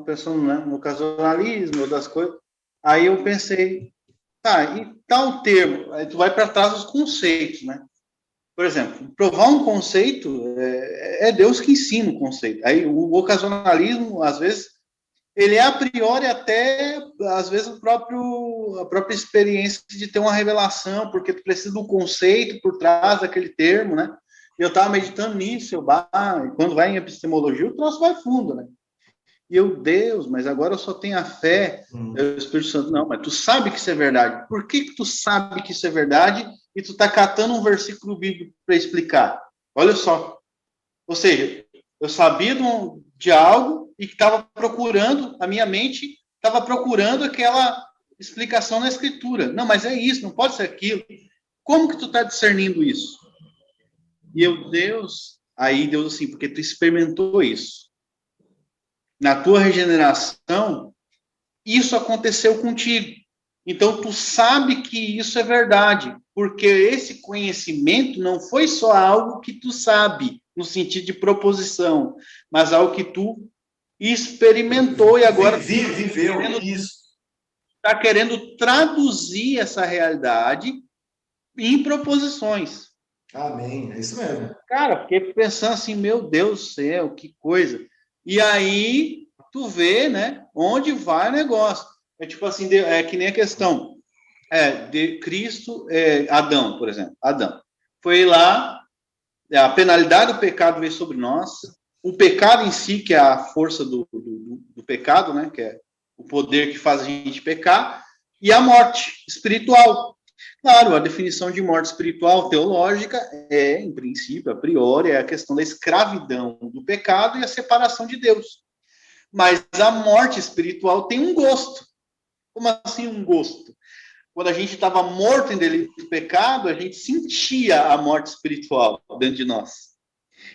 pensando, né, no ocasionalismo, das coisas. Aí eu pensei, e tal termo, aí tu vai para trás dos conceitos, né? Por exemplo, provar um conceito é Deus que ensina o conceito. Aí o ocasionalismo, às vezes, ele é a priori até, às vezes, a própria experiência de ter uma revelação, porque tu precisa do conceito por trás daquele termo, né? E eu estava meditando nisso, quando vai em epistemologia, o troço vai fundo, né? E Deus, mas agora eu só tenho a fé. O Espírito Santo, não, mas tu sabe que isso é verdade. Por que tu sabe que isso é verdade e tu tá catando um versículo bíblico para explicar? Olha só. Ou seja, eu sabia de algo e que estava procurando, a minha mente estava procurando aquela explicação na Escritura. Não, mas é isso, não pode ser aquilo. Como que tu está discernindo isso? E Deus assim, porque tu experimentou isso. Na tua regeneração, isso aconteceu contigo. Então, tu sabe que isso é verdade, porque esse conhecimento não foi só algo que tu sabe, no sentido de proposição, mas algo que tu experimentou e agora viveu isso. Está querendo traduzir essa realidade em proposições. Amém, é isso mesmo. Cara, fiquei pensando assim, meu Deus do céu, que coisa. E aí, tu vê, né, onde vai o negócio. É tipo assim, é que nem a questão de Cristo, Adão, por exemplo. Adão foi lá, a penalidade do pecado veio sobre nós, o pecado em si, que é a força do pecado, né, que é o poder que faz a gente pecar, e a morte espiritual. Claro, a definição de morte espiritual teológica em princípio, a priori, é a questão da escravidão do pecado e a separação de Deus. Mas a morte espiritual tem um gosto. Como assim um gosto? Quando a gente estava morto em delito de pecado, a gente sentia a morte espiritual dentro de nós.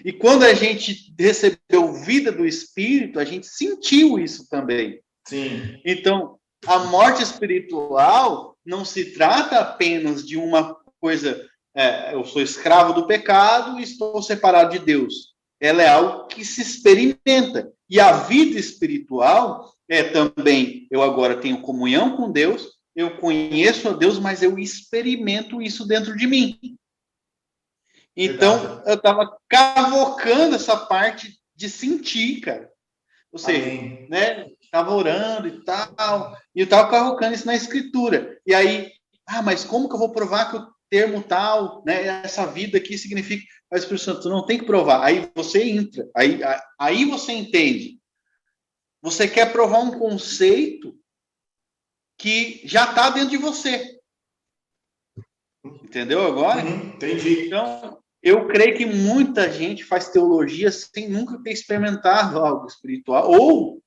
E quando a gente recebeu vida do Espírito, a gente sentiu isso também. Sim. Então, a morte espiritual não se trata apenas de uma coisa, eu sou escravo do pecado e estou separado de Deus. Ela é algo que se experimenta. E a vida espiritual também, eu agora tenho comunhão com Deus, eu conheço a Deus, mas eu experimento isso dentro de mim. Então, verdade. Eu estava cavocando essa parte de sentir, cara. Ou seja, né, estava orando e tal, e eu estava cavocando isso na Escritura. E aí, mas como que eu vou provar que o termo tal, né, essa vida aqui significa... Mas, Espírito Santo, tu não tem que provar. Aí você entra, aí você entende. Você quer provar um conceito que já está dentro de você. Entendeu agora? Entendi. Então, eu creio que muita gente faz teologia sem nunca ter experimentado algo espiritual. Ou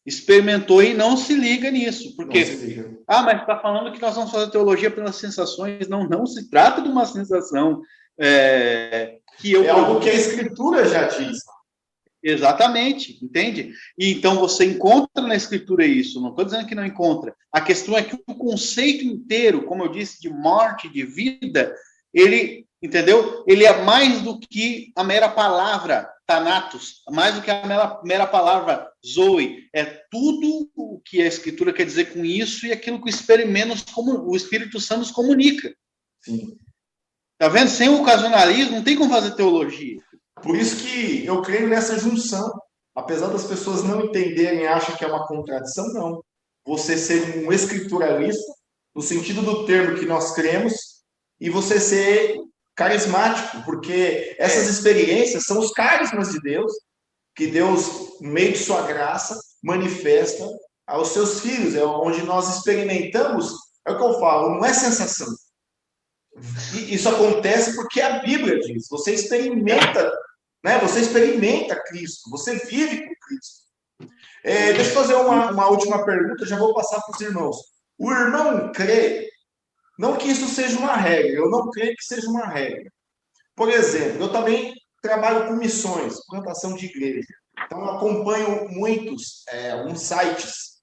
experimentou e não se liga nisso, porque, liga. Mas está falando que nós vamos fazer teologia pelas sensações. Não se trata de uma sensação que eu... É algo que a Escritura já diz. Exatamente, entende? E então você encontra na Escritura isso, não estou dizendo que não encontra. A questão é que o conceito inteiro, como eu disse, de morte, de vida, ele, entendeu? Ele é mais do que a mera palavra Thanatos, mais do que a mera palavra Zoe. É tudo o que a Escritura quer dizer com isso e aquilo que o Espírito Santo nos comunica. Sim. Tá vendo? Sem o ocasionalismo, não tem como fazer teologia. Por isso que eu creio nessa junção. Apesar das pessoas não entenderem e acham que é uma contradição, não. Você ser um escrituralista, no sentido do termo que nós cremos, e você ser carismático, porque essas experiências são os carismas de Deus, que Deus, no meio de sua graça, manifesta aos seus filhos. É onde nós experimentamos, é o que eu falo, não é sensação. Isso acontece porque a Bíblia diz, você experimenta, né? Você experimenta Cristo, você vive com Cristo. Deixa eu fazer uma última pergunta, já vou passar para os irmãos. O irmão crê, não que isso seja uma regra, eu não creio que seja uma regra. Por exemplo, eu também trabalho com missões, plantação de igreja. Então, eu acompanho uns sites,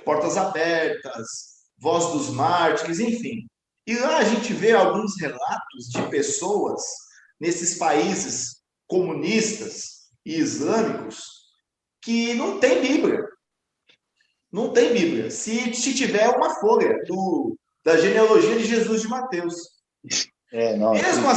Portas Abertas, Voz dos Mártires, enfim. E lá a gente vê alguns relatos de pessoas nesses países comunistas e islâmicos que não tem Bíblia. Não tem Bíblia. Se tiver uma folha da genealogia de Jesus de Mateus. Mesmo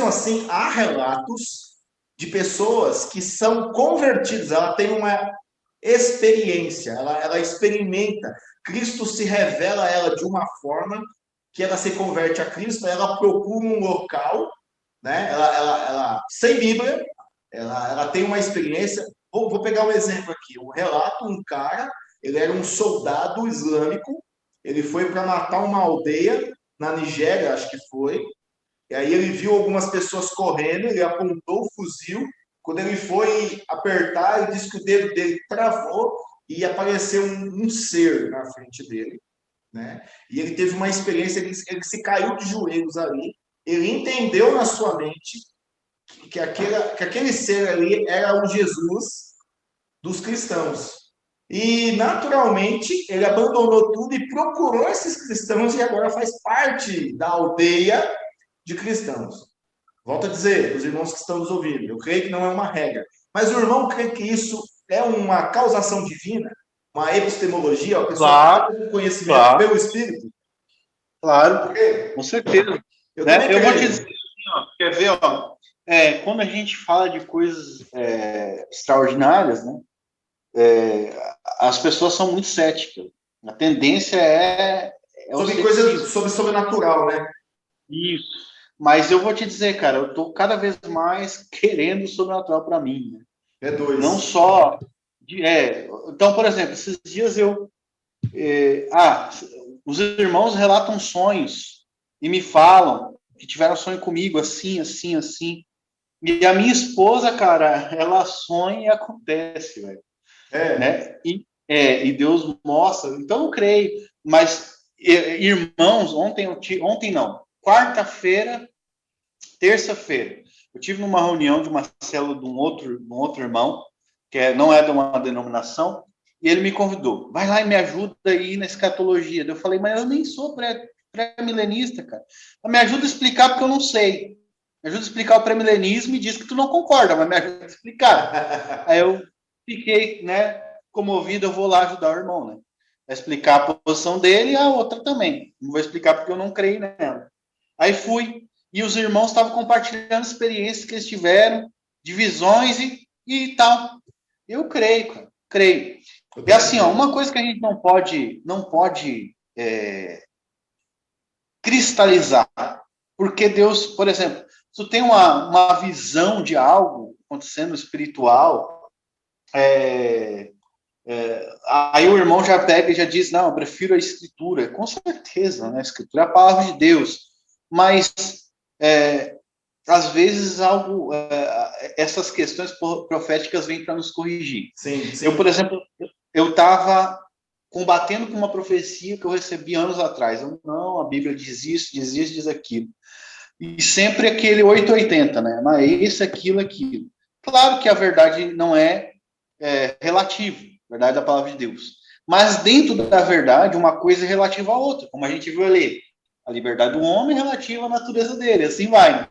assim, há relatos de pessoas que são convertidas. Ela tem uma experiência, ela experimenta. Cristo se revela a ela de uma forma que ela se converte a Cristo, ela procura um local, né? Ela sem Bíblia, ela tem uma experiência. Vou pegar um exemplo aqui. Um relato, um cara, ele era um soldado islâmico, ele foi para matar uma aldeia na Nigéria, acho que foi, e aí ele viu algumas pessoas correndo, ele apontou o fuzil, quando ele foi apertar, ele disse que o dedo dele travou e apareceu um ser na frente dele, né? E ele teve uma experiência, ele se caiu de joelhos ali, ele entendeu na sua mente que aquele ser ali era o Jesus dos cristãos. E, naturalmente, ele abandonou tudo e procurou esses cristãos e agora faz parte da aldeia de cristãos. Volto a dizer, os irmãos que estão nos ouvindo, eu creio que não é uma regra. Mas o irmão crê que isso é uma causação divina? Uma epistemologia? A pessoa tem um conhecimento pelo Espírito? Claro, com certeza. Eu vou te dizer, quer ver, quando a gente fala de coisas extraordinárias, né, as pessoas são muito céticas. A tendência sobre sobrenatural, né? Isso. Mas eu vou te dizer, cara, eu tô cada vez mais querendo o sobrenatural para mim. Né? É dois. Não só... Então, por exemplo, esses dias os irmãos relatam sonhos e me falam que tiveram sonho comigo, assim, assim, assim. E a minha esposa, cara, ela sonha e acontece, velho. Né? E Deus mostra. Então, eu creio. Mas, irmãos, ontem não. Quarta-feira, terça-feira, eu tive numa reunião de uma célula de um outro irmão, que não é de uma denominação, e ele me convidou, vai lá e me ajuda aí na escatologia. Eu falei, mas eu nem sou pré-milenista, cara. Me ajuda a explicar porque eu não sei. Me ajuda a explicar o pré-milenismo e diz que tu não concorda, mas me ajuda a explicar. Aí eu fiquei, né, comovido, eu vou lá ajudar o irmão, né? A explicar a posição dele e a outra também. Não vou explicar porque eu não creio nela. Aí fui, e os irmãos estavam compartilhando experiências que eles tiveram, de visões e tal. Eu creio, cara, creio. E assim, uma coisa que a gente não pode cristalizar, porque Deus, por exemplo, se tu tem uma visão de algo acontecendo espiritual, aí o irmão já pega e já diz, não, eu prefiro a escritura. Com certeza, né? A escritura é a palavra de Deus. Mas, às vezes, essas questões proféticas vêm para nos corrigir. Sim, sim. Eu, por exemplo, eu estava combatendo com uma profecia que eu recebi anos atrás. Não, a Bíblia diz isso, diz aquilo. E sempre aquele 880, né? Mas isso, aquilo. Claro que a verdade não é relativa, a verdade da palavra de Deus. Mas dentro da verdade, uma coisa é relativa à outra, como a gente viu ali. A liberdade do homem é relativa à natureza dele, assim vai. Né?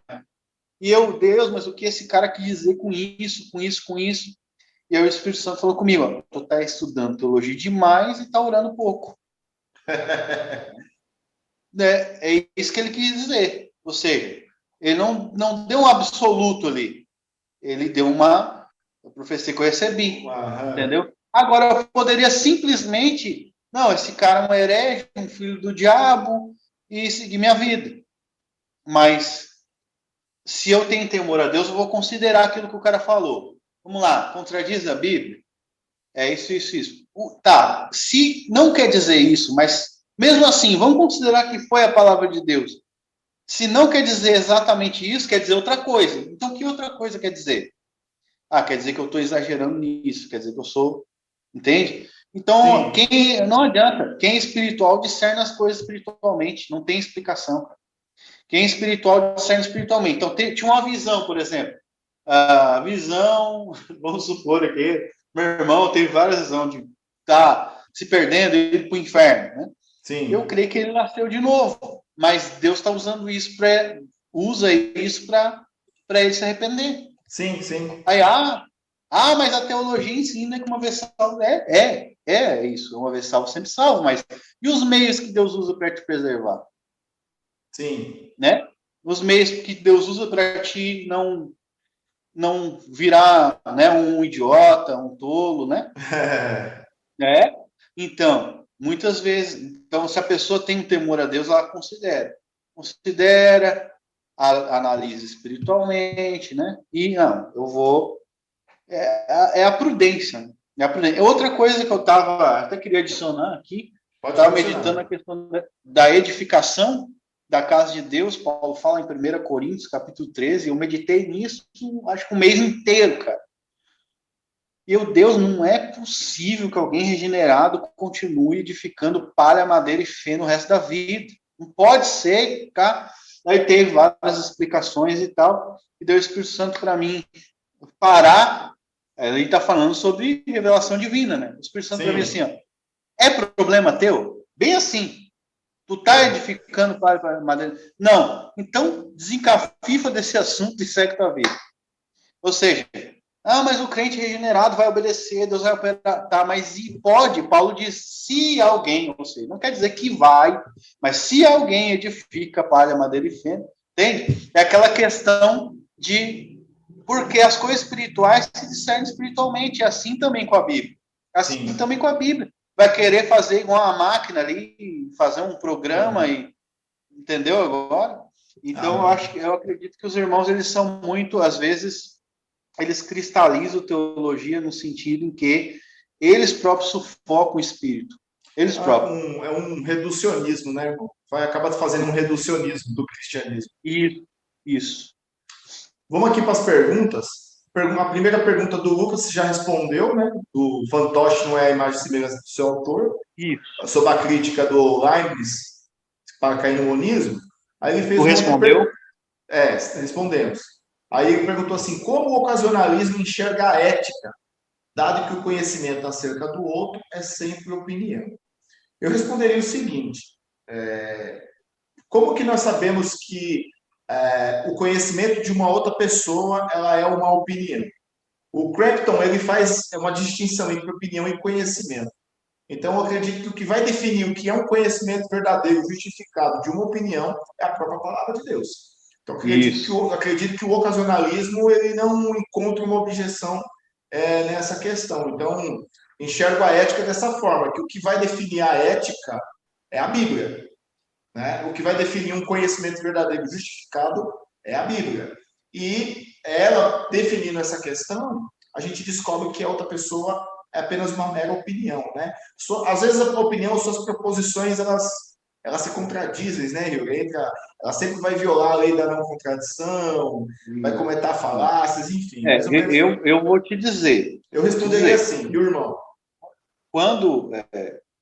E eu, Deus, mas o que esse cara quis dizer com isso, com isso, com isso? E aí o Espírito Santo falou comigo, ó, tu tá estudando teologia demais e tá orando pouco. É isso que ele quis dizer. Ou seja, ele não deu um absoluto ali. Ele deu uma profecia que eu recebi. Entendeu? Agora, eu poderia simplesmente, não, esse cara é um herege, um filho do diabo, e seguir minha vida. Mas, se eu tenho temor a Deus, eu vou considerar aquilo que o cara falou. Vamos lá, contradiz a Bíblia? É isso. Tá, se não quer dizer isso, mas mesmo assim, vamos considerar que foi a palavra de Deus. Se não quer dizer exatamente isso, quer dizer outra coisa. Então, que outra coisa quer dizer? Ah, quer dizer que eu estou exagerando nisso, quer dizer que eu sou... Entende? Então, não adianta. Quem é espiritual discerne as coisas espiritualmente. Não tem explicação. Quem é espiritual discerne espiritualmente. Então, tinha uma visão, por exemplo. A visão, vamos supor aqui, meu irmão teve várias visões de estar se perdendo e ir para o inferno. Né? Sim. Eu creio que ele nasceu de novo. Mas Deus está usando isso usa isso para ele se arrepender. Sim, sim. Aí, mas a teologia ensina que uma vez salvo é isso, uma vez salvo, sempre salvo, mas e os meios que Deus usa para te preservar? Sim. Né? Os meios que Deus usa para te não virar, né, um idiota, um tolo, né? Então, muitas vezes, então, se a pessoa tem um temor a Deus, ela considera, analisa espiritualmente, né? E não, eu vou a prudência. Né? É a prudência. Outra coisa que eu até queria adicionar aqui, estava meditando na questão da edificação da casa de Deus. Paulo fala em 1 Coríntios, capítulo 13, eu meditei nisso, acho que um mês inteiro, cara. Deus, não é possível que alguém regenerado continue edificando palha, madeira e feno no resto da vida. Não pode ser, tá? Aí teve várias explicações e tal, e deu o Espírito Santo para mim parar. Ele está falando sobre revelação divina, né? O Espírito Santo para mim assim, ó, é problema teu? Bem assim. Tu tá edificando para madeira? Não. Então, desencafifa desse assunto e segue tua vida. Ou seja, mas o crente regenerado vai obedecer, Deus vai operar, tá, mas e pode, Paulo diz, se alguém, ou seja, não quer dizer que vai, mas se alguém edifica palha, madeira e feno, entende? É aquela questão de, porque as coisas espirituais se discernem espiritualmente, assim também com a Bíblia, assim também com a Bíblia, vai querer fazer igual uma máquina ali, fazer um programa, e entendeu agora? Então, eu acredito que os irmãos, eles são muito, às vezes, eles cristalizam teologia no sentido em que eles próprios sufocam o espírito. Eles próprios. É um reducionismo, né, irmão? Acaba fazendo um reducionismo do cristianismo. Isso. Vamos aqui para as perguntas. A primeira pergunta do Lucas você já respondeu, né? Do fantoche não é a imagem e semelhança do seu autor. Isso. Sobre a crítica do Leibniz para cair no monismo. Aí ele fez tu respondeu? Respondemos. Aí ele perguntou assim, como o ocasionalismo enxerga a ética, dado que o conhecimento acerca do outro é sempre opinião? Eu responderia o seguinte, como que nós sabemos que o conhecimento de uma outra pessoa ela é uma opinião? O Crampton ele faz uma distinção entre opinião e conhecimento. Então, eu acredito que o que vai definir o que é um conhecimento verdadeiro, justificado de uma opinião, é a própria palavra de Deus. Então, acredito que o ocasionalismo ele não encontra uma objeção nessa questão. Então, enxergo a ética dessa forma, que o que vai definir a ética é a Bíblia. Né? O que vai definir um conhecimento verdadeiro justificado é a Bíblia. E ela, definindo essa questão, a gente descobre que a outra pessoa é apenas uma mera opinião, né? Às vezes a opinião, suas proposições, elas elas se contradizem, né, Rio? Ela sempre vai violar a lei da não contradição, vai comentar falácias, enfim. Mais ou menos. Eu vou te dizer. Eu responderia assim, e o irmão? Quando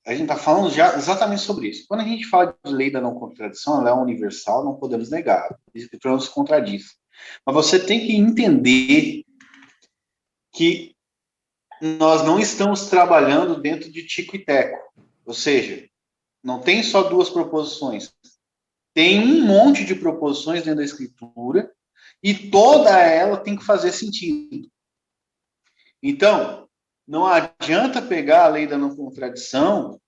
a gente está falando já exatamente sobre isso. Quando a gente fala de lei da não contradição, ela é universal, não podemos negar. A Escritura não se contradiz. Mas você tem que entender que nós não estamos trabalhando dentro de tico e teco. Ou seja, não tem só duas proposições. Tem um monte de proposições dentro da Escritura e toda ela tem que fazer sentido. Então, não adianta pegar a lei da não contradição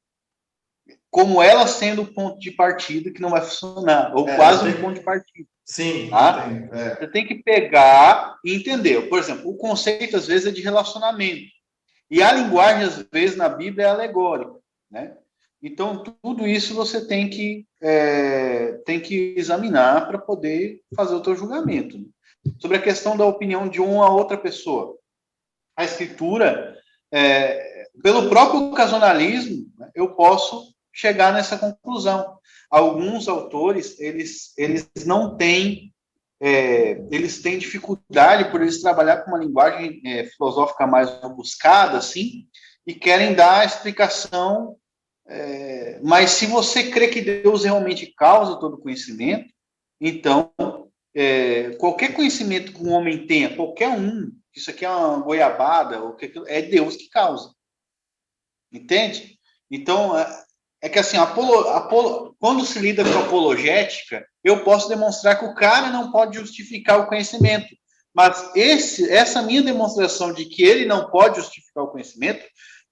como ela sendo o ponto de partida que não vai funcionar, ou quase um ponto de partida. Sim, tá? Você tem que pegar e entender. Por exemplo, o conceito, às vezes, é de relacionamento. E a linguagem, às vezes, na Bíblia é alegórica, né? Então, tudo isso você tem que examinar para poder fazer o teu julgamento. Né? Sobre a questão da opinião de uma a outra pessoa. A Escritura, pelo próprio ocasionalismo, né, eu posso chegar nessa conclusão. Alguns autores, eles não têm, eles têm dificuldade por eles trabalhar com uma linguagem filosófica mais rebuscada, assim, e querem dar a explicação, mas se você crê que Deus realmente causa todo conhecimento, então, qualquer conhecimento que um homem tenha, qualquer um, isso aqui é uma goiabada, é Deus que causa. Entende? Então, que assim, quando se lida com apologética, eu posso demonstrar que o cara não pode justificar o conhecimento. Mas essa minha demonstração de que ele não pode justificar o conhecimento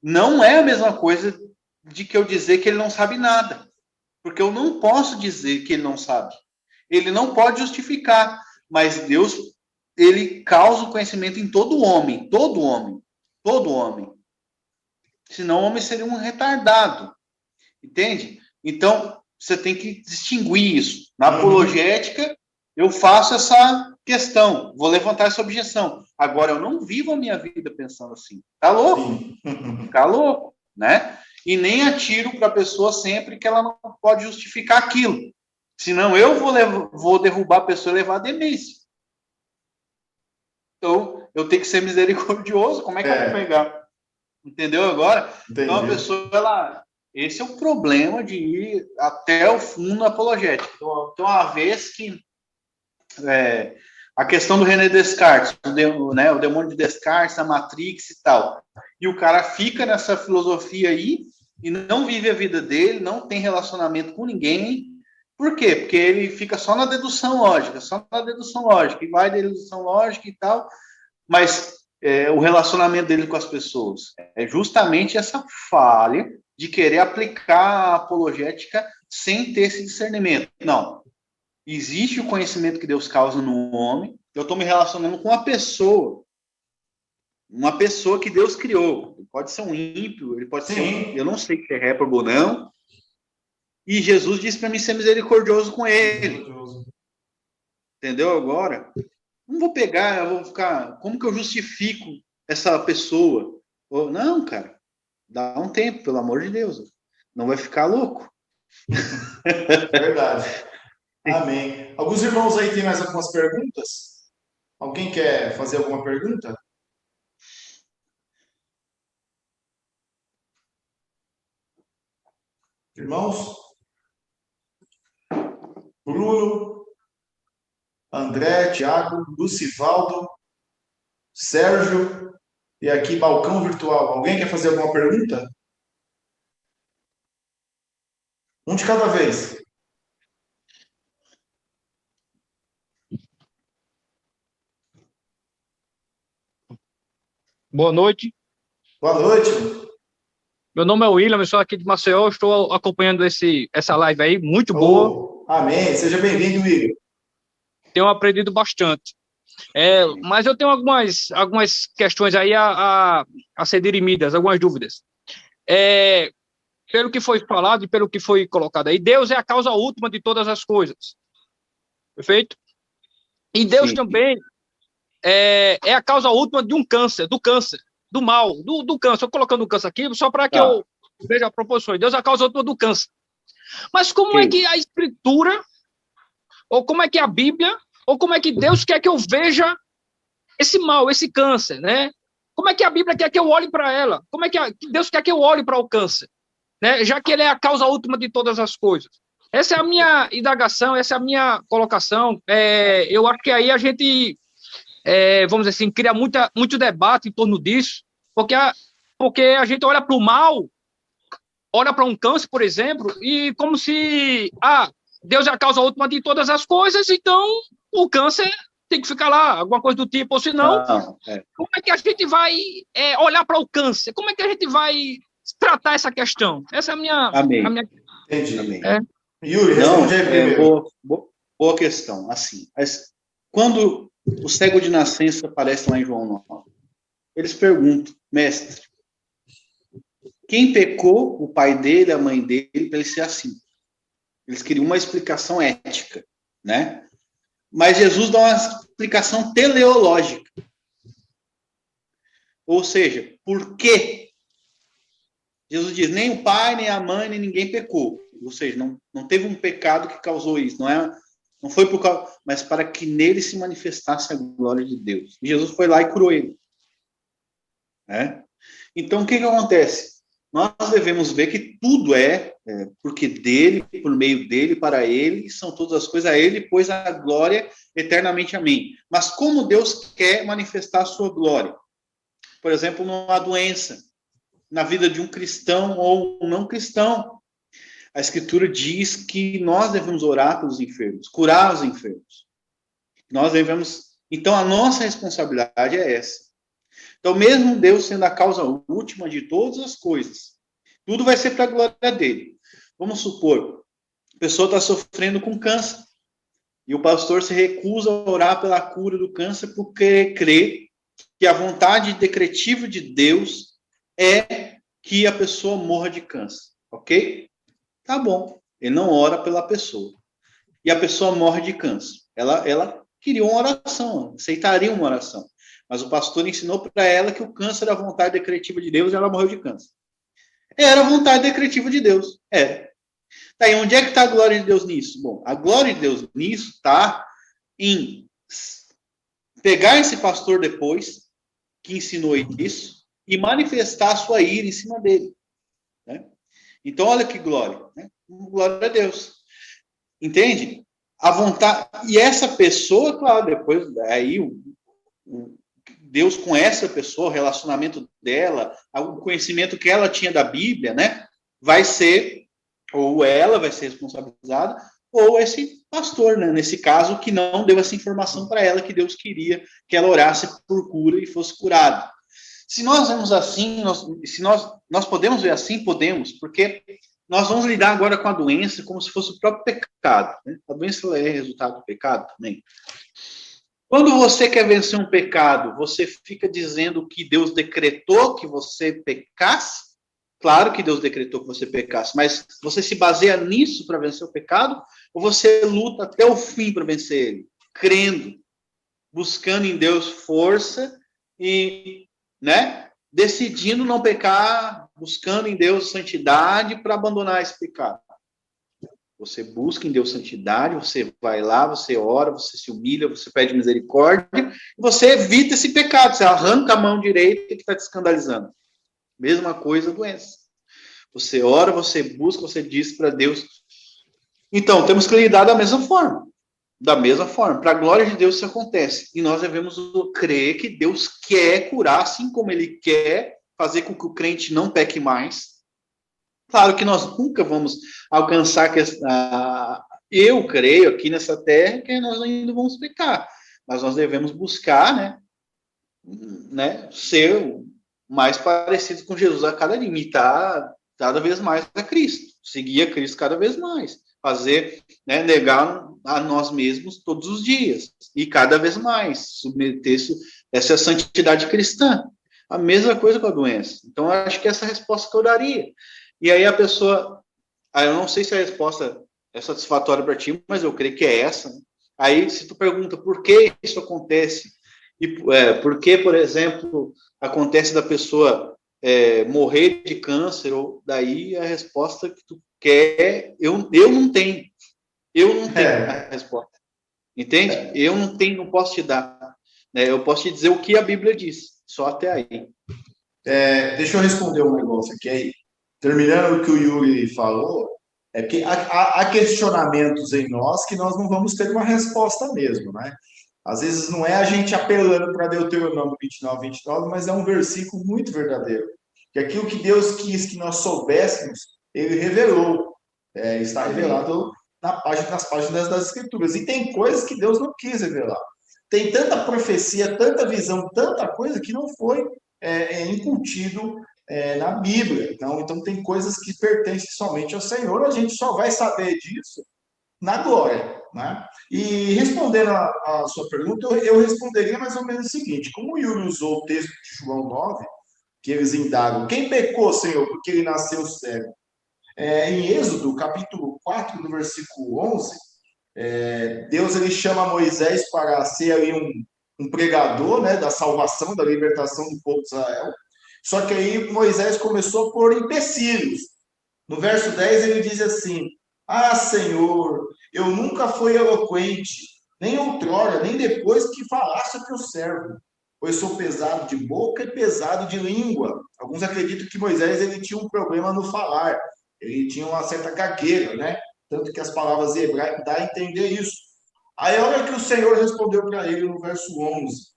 não é a mesma coisa de que eu dizer que ele não sabe nada. Porque eu não posso dizer que ele não sabe. Ele não pode justificar. Mas Deus, ele causa o conhecimento em todo homem. Todo homem. Todo homem. Senão o homem seria um retardado. Entende? Então, você tem que distinguir isso. Na apologética, eu faço essa questão, vou levantar essa objeção. Agora, eu não vivo a minha vida pensando assim. Tá louco? Tá louco, né? E nem atiro para a pessoa sempre que ela não pode justificar aquilo. Senão eu vou derrubar a pessoa e levar a demência. Então, eu tenho que ser misericordioso. Como é que eu vou pegar? Entendeu agora? Entendi. Então, a pessoa, esse é o problema de ir até o fundo apologético. Então, uma vez que a questão do René Descartes, o demônio de Descartes, a Matrix e tal, e o cara fica nessa filosofia aí e não vive a vida dele, não tem relacionamento com ninguém. Por quê? Porque ele fica só na dedução lógica, e vai da dedução lógica e tal, mas o relacionamento dele com as pessoas é justamente essa falha de querer aplicar a apologética sem ter esse discernimento. Não. Existe o conhecimento que Deus causa no homem, eu estou me relacionando com uma pessoa que Deus criou. Ele pode ser um ímpio, ele pode ser eu não sei se é réprobo ou não, e Jesus disse para mim ser misericordioso com ele. Entendeu agora? Não vou pegar, eu vou ficar, como que eu justifico essa pessoa? Não, cara, dá um tempo, pelo amor de Deus, não vai ficar louco. Verdade. Amém. Alguns irmãos aí têm mais algumas perguntas? Alguém quer fazer alguma pergunta? Irmãos? Bruno, André, Tiago, Lucivaldo, Sérgio e aqui balcão virtual. Alguém quer fazer alguma pergunta? Um de cada vez. Boa noite. Boa noite. Meu nome é William, eu sou aqui de Maceió, estou acompanhando essa live aí, muito boa. Amém. Seja bem-vindo, William. Tenho aprendido bastante. Mas eu tenho algumas questões aí a ser dirimidas, algumas dúvidas. Pelo que foi falado e pelo que foi colocado aí, Deus é a causa última de todas as coisas. Perfeito? E Deus também é a causa última de um câncer, do mal, do câncer. Estou colocando o câncer aqui só para que eu veja a proporção. Deus é a causa última do câncer. Mas como é que a Escritura, ou como é que a Bíblia, ou como é que Deus quer que eu veja esse mal, esse câncer, né? Como é que a Bíblia quer que eu olhe para ela? Como é que Deus quer que eu olhe para o câncer? Né? Já que ele é a causa última de todas as coisas. Essa é a minha indagação, essa é a minha colocação. Eu acho que aí a gente, vamos dizer assim, cria muito debate em torno disso, porque a gente olha para o mal, olha para um câncer, por exemplo, e como se Deus é a causa última de todas as coisas, então o câncer tem que ficar lá, alguma coisa do tipo, ou senão, como é que a gente vai olhar para o câncer? Como é que a gente vai tratar essa questão? Essa é a minha... Amém. Entendi. Amém. Yuri, responde aí primeiro. Boa questão. Assim, quando o cego de nascença aparece lá em João 9, eles perguntam, mestre, quem pecou, o pai dele, a mãe dele, para ele ser assim? Eles queriam uma explicação ética, né? Mas Jesus dá uma explicação teleológica. Ou seja, por quê? Jesus diz, nem o pai, nem a mãe, nem ninguém pecou. Ou seja, não teve um pecado que causou isso. Não foi por causa, mas para que nele se manifestasse a glória de Deus. E Jesus foi lá e curou ele. Então, o que acontece? Nós devemos ver que tudo porque dele, por meio dele, para ele, são todas as coisas a ele, pois a glória eternamente. Amém. Mas como Deus quer manifestar a sua glória? Por exemplo, numa doença, na vida de um cristão ou um não cristão. A Escritura diz que nós devemos orar pelos enfermos, curar os enfermos. Então, a nossa responsabilidade é essa. Então, mesmo Deus sendo a causa última de todas as coisas, tudo vai ser para a glória dele. Vamos supor, a pessoa está sofrendo com câncer, e o pastor se recusa a orar pela cura do câncer porque crê que a vontade decretiva de Deus é que a pessoa morra de câncer, ok? Tá bom, ele não ora pela pessoa. E a pessoa morre de câncer. Ela queria uma oração, aceitaria uma oração. Mas o pastor ensinou para ela que o câncer era a vontade decretiva de Deus e ela morreu de câncer. Era a vontade decretiva de Deus. Era. Tá, e onde é que está a glória de Deus nisso? Bom, a glória de Deus nisso está em pegar esse pastor depois, que ensinou isso, e manifestar a sua ira em cima dele. Né? Então, olha que glória. Né? Glória a Deus. Entende? A vontade. E essa pessoa, claro, depois, aí Deus com essa pessoa, o relacionamento dela, o conhecimento que ela tinha da Bíblia, né? Vai ser, ou ela vai ser responsabilizada, ou esse pastor, né? Nesse caso, que não deu essa informação para ela, que Deus queria que ela orasse por cura e fosse curada. Se nós vemos assim, nós podemos ver assim? Podemos, porque nós vamos lidar agora com a doença como se fosse o próprio pecado. Né? A doença é resultado do pecado também. Quando você quer vencer um pecado, você fica dizendo que Deus decretou que você pecasse? Claro que Deus decretou que você pecasse, mas você se baseia nisso para vencer o pecado? Ou você luta até o fim para vencer ele? Crendo, buscando em Deus força e, né, decidindo não pecar, buscando em Deus santidade para abandonar esse pecado. Você busca em Deus santidade, você vai lá, você ora, você se humilha, você pede misericórdia, e você evita esse pecado, você arranca a mão direita que está te escandalizando. Mesma coisa, doença. Você ora, você busca, você diz para Deus. Então, temos que lidar da mesma forma. Da mesma forma. Para a glória de Deus isso acontece. E nós devemos crer que Deus quer curar, assim como Ele quer fazer com que o crente não peque mais. Claro que nós nunca vamos alcançar eu creio aqui nessa terra que nós ainda vamos pecar, mas nós devemos buscar, né, ser mais parecidos com Jesus a cada dia, imitar cada vez mais a Cristo, seguir a Cristo cada vez mais, fazer, né, negar a nós mesmos todos os dias e cada vez mais submeter-se essa é a santidade cristã. A mesma coisa com a doença. Então, eu acho que essa é a resposta que eu daria. E aí a pessoa, eu não sei se a resposta é satisfatória para ti, mas eu creio que é essa. Né? Aí, se tu pergunta por que isso acontece, e por que, por exemplo, acontece da pessoa morrer de câncer, ou daí a resposta que tu que é, eu não tenho. Eu não tenho a resposta. Entende? Eu não tenho, não posso te dar. Eu posso te dizer o que a Bíblia diz, só até aí. Deixa eu responder um negócio aqui aí. Terminando o que o Yuri falou, é que há questionamentos em nós que nós não vamos ter uma resposta mesmo, né? Às vezes não é a gente apelando para Deuteronômio 29, mas é um versículo muito verdadeiro. Que aquilo que Deus quis que nós soubéssemos, ele revelou. Está revelado nas páginas das Escrituras. E tem coisas que Deus não quis revelar. Tem tanta profecia, tanta visão, tanta coisa que não foi incutido na Bíblia. Então, tem coisas que pertencem somente ao Senhor, a gente só vai saber disso na glória. Né? E respondendo a sua pergunta, eu responderia mais ou menos o seguinte: como o Yuri usou o texto de João 9, que eles indagam, quem pecou, Senhor, porque ele nasceu cego? Em Êxodo, capítulo 4, no versículo 11, Deus ele chama Moisés para ser ali um pregador, né, da salvação, da libertação do povo de Israel. Só que aí Moisés começou a pôr empecilhos. No verso 10 ele diz assim: Ah, Senhor, eu nunca fui eloquente, nem outrora, nem depois que falasse o teu servo, pois sou pesado de boca e pesado de língua. Alguns acreditam que Moisés ele tinha um problema no falar, ele tinha uma certa gagueira, né? Tanto que as palavras hebraicas dá a entender isso. Aí olha que o Senhor respondeu para ele no verso 11.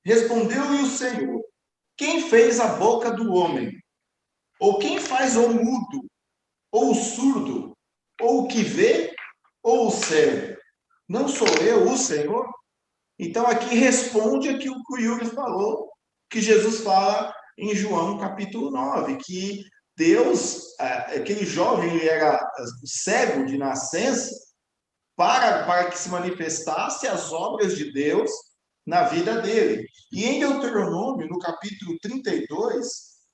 Respondeu-lhe o Senhor: quem fez a boca do homem? Ou quem faz o mudo? Ou o surdo? Ou o que vê? Ou o cego? Não sou eu, o Senhor? Então aqui responde aquilo que o Yuri falou, que Jesus fala em João capítulo 9, que Deus, aquele jovem, ele era cego de nascença, para que se manifestasse as obras de Deus na vida dele. E em Deuteronômio, no capítulo 32,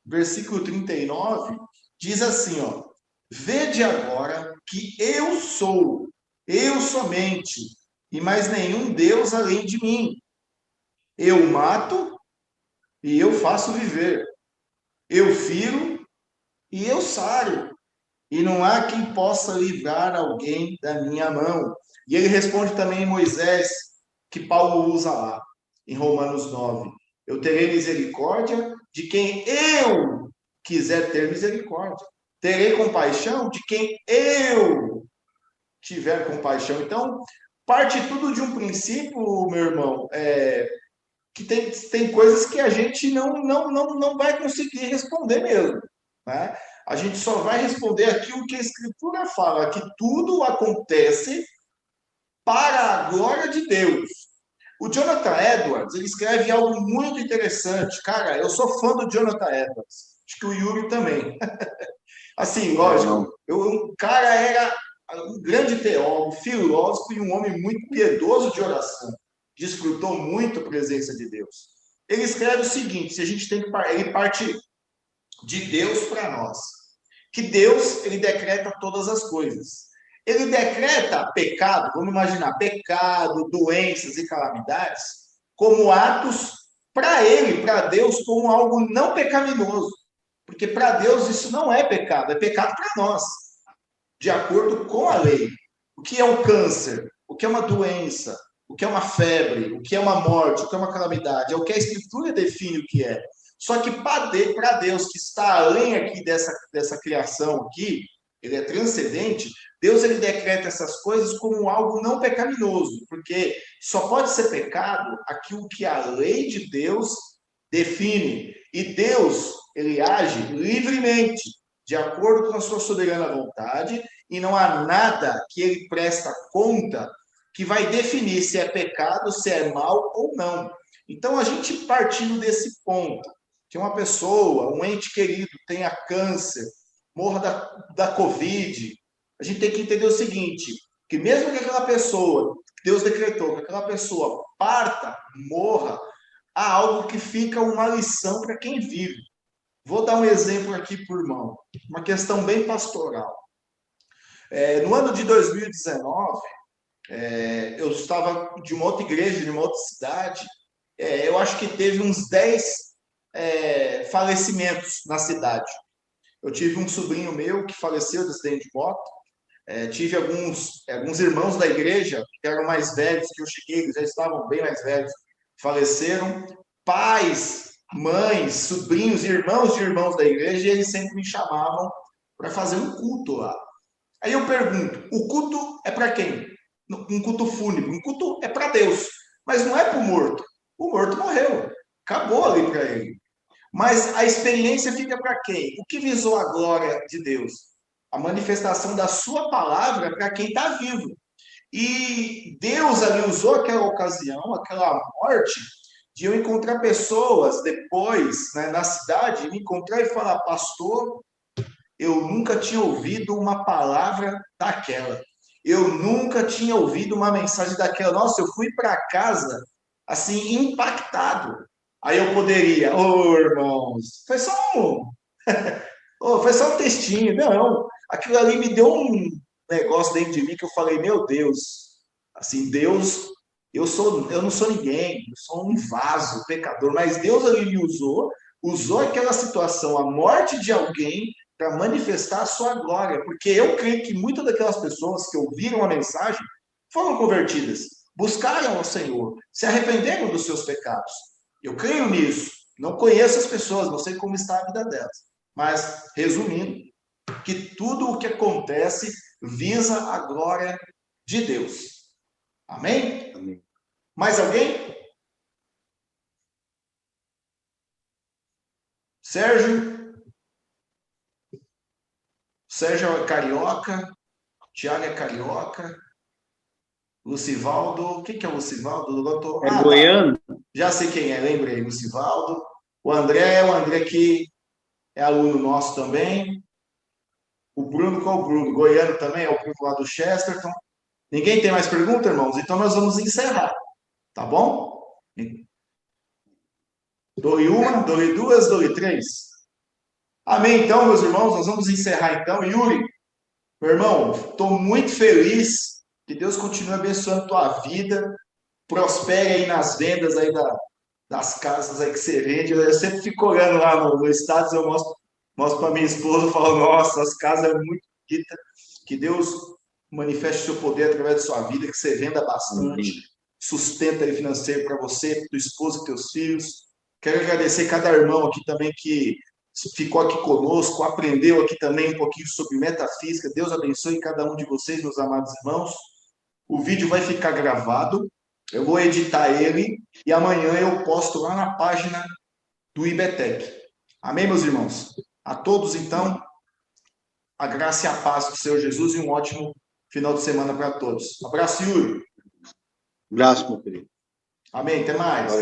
versículo 39, diz assim, ó: vede agora que eu somente, e mais nenhum Deus além de mim. Eu mato e eu faço viver. Eu firo e eu saro. E não há quem possa livrar alguém da minha mão. E ele responde também em Moisés, que Paulo usa lá, em Romanos 9. Eu terei misericórdia de quem eu quiser ter misericórdia. Terei compaixão de quem eu tiver compaixão. Então, parte tudo de um princípio, meu irmão, que tem coisas que a gente não vai conseguir responder mesmo. Né? A gente só vai responder aquilo que a Escritura fala, que tudo acontece para a glória de Deus. O Jonathan Edwards, ele escreve algo muito interessante. Cara, eu sou fã do Jonathan Edwards. Acho que o Yuri também. Assim, lógico, o cara era um grande teólogo, filósofo e um homem muito piedoso de oração. Desfrutou muito a presença de Deus. Ele escreve o seguinte: se a gente tem que ele parte de Deus para nós, que Deus ele decreta todas as coisas. Ele decreta pecado, vamos imaginar, pecado, doenças e calamidades, como atos para ele, para Deus, como algo não pecaminoso. Porque para Deus isso não é pecado, é pecado para nós, de acordo com a lei. O que é um câncer? O que é uma doença? O que é uma febre? O que é uma morte? O que é uma calamidade? É o que a Escritura define o que é. Só que para Deus, que está além aqui dessa criação aqui, ele é transcendente, Deus ele decreta essas coisas como algo não pecaminoso, porque só pode ser pecado aquilo que a lei de Deus define. E Deus, ele age livremente, de acordo com a sua soberana vontade, e não há nada que ele presta conta que vai definir se é pecado, se é mal ou não. Então, a gente partindo desse ponto, que uma pessoa, um ente querido, tenha câncer, morra da Covid, a gente tem que entender o seguinte, que mesmo que aquela pessoa, Deus decretou, que aquela pessoa parta, morra, há algo que fica uma lição para quem vive. Vou dar um exemplo aqui por irmão, uma questão bem pastoral. No ano de 2019, eu estava de uma outra igreja, de uma outra cidade, eu acho que teve uns 10 falecimentos na cidade. Eu tive um sobrinho meu que faleceu de acidente de moto. Tive alguns irmãos da igreja que eram mais velhos que eu cheguei, eles já estavam bem mais velhos, faleceram. Pais, mães, sobrinhos, irmãos de irmãos da igreja, e eles sempre me chamavam para fazer um culto lá. Aí eu pergunto, o culto é para quem? Um culto fúnebre, um culto é para Deus, mas não é para o morto. O morto morreu, acabou ali para ele. Mas a experiência fica para quem? O que visou a glória de Deus? A manifestação da sua palavra para quem está vivo. E Deus ali usou aquela ocasião, aquela morte, de eu encontrar pessoas depois, né, na cidade, me encontrar e falar, pastor, eu nunca tinha ouvido uma palavra daquela. Eu nunca tinha ouvido uma mensagem daquela. Nossa, eu fui para casa, assim, impactado. Aí eu poderia, irmãos, foi só um textinho. Não, aquilo ali me deu um negócio dentro de mim que eu falei, meu Deus, assim, Deus, eu não sou ninguém, eu sou um vaso, pecador, mas Deus ali me usou aquela situação, a morte de alguém, para manifestar a sua glória, porque eu creio que muitas daquelas pessoas que ouviram a mensagem foram convertidas, buscaram ao Senhor, se arrependeram dos seus pecados. Eu creio nisso. Não conheço as pessoas, não sei como está a vida delas. Mas, resumindo, que tudo o que acontece visa a glória de Deus. Amém? Amém. Mais alguém? Sérgio? Sérgio é carioca. Tiago é carioca. Lucivaldo. O que é o Lucivaldo? É goiano? Tá. Já sei quem é, lembrei, Lucivaldo. O André que é aluno nosso também. O Bruno, qual o Bruno? Goiano também, é o Bruno lá do Chesterton. Ninguém tem mais pergunta, irmãos? Então nós vamos encerrar, tá bom? Dou-lhe uma, dou-lhe duas, dou-lhe três. Amém, então, meus irmãos, nós vamos encerrar então. Yuri, meu irmão, estou muito feliz, que Deus continue abençoando a tua vida, prospere aí nas vendas aí das casas aí que você vende. Eu sempre fico olhando lá no status, eu mostro para minha esposa, falo, nossa, as casas é muito bonitas, que Deus manifeste o seu poder através da sua vida, que você venda bastante, sustenta aí financeiro para você, tua esposa e teus filhos. Quero agradecer cada irmão aqui também que ficou aqui conosco, aprendeu aqui também um pouquinho sobre metafísica. Deus abençoe cada um de vocês, meus amados irmãos. O vídeo vai ficar gravado, eu vou editar ele e amanhã eu posto lá na página do IBTEC. Amém, meus irmãos? A todos, então, a graça e a paz do Senhor Jesus e um ótimo final de semana para todos. Um abraço, Yuri. Um abraço, meu querido. Amém, até mais.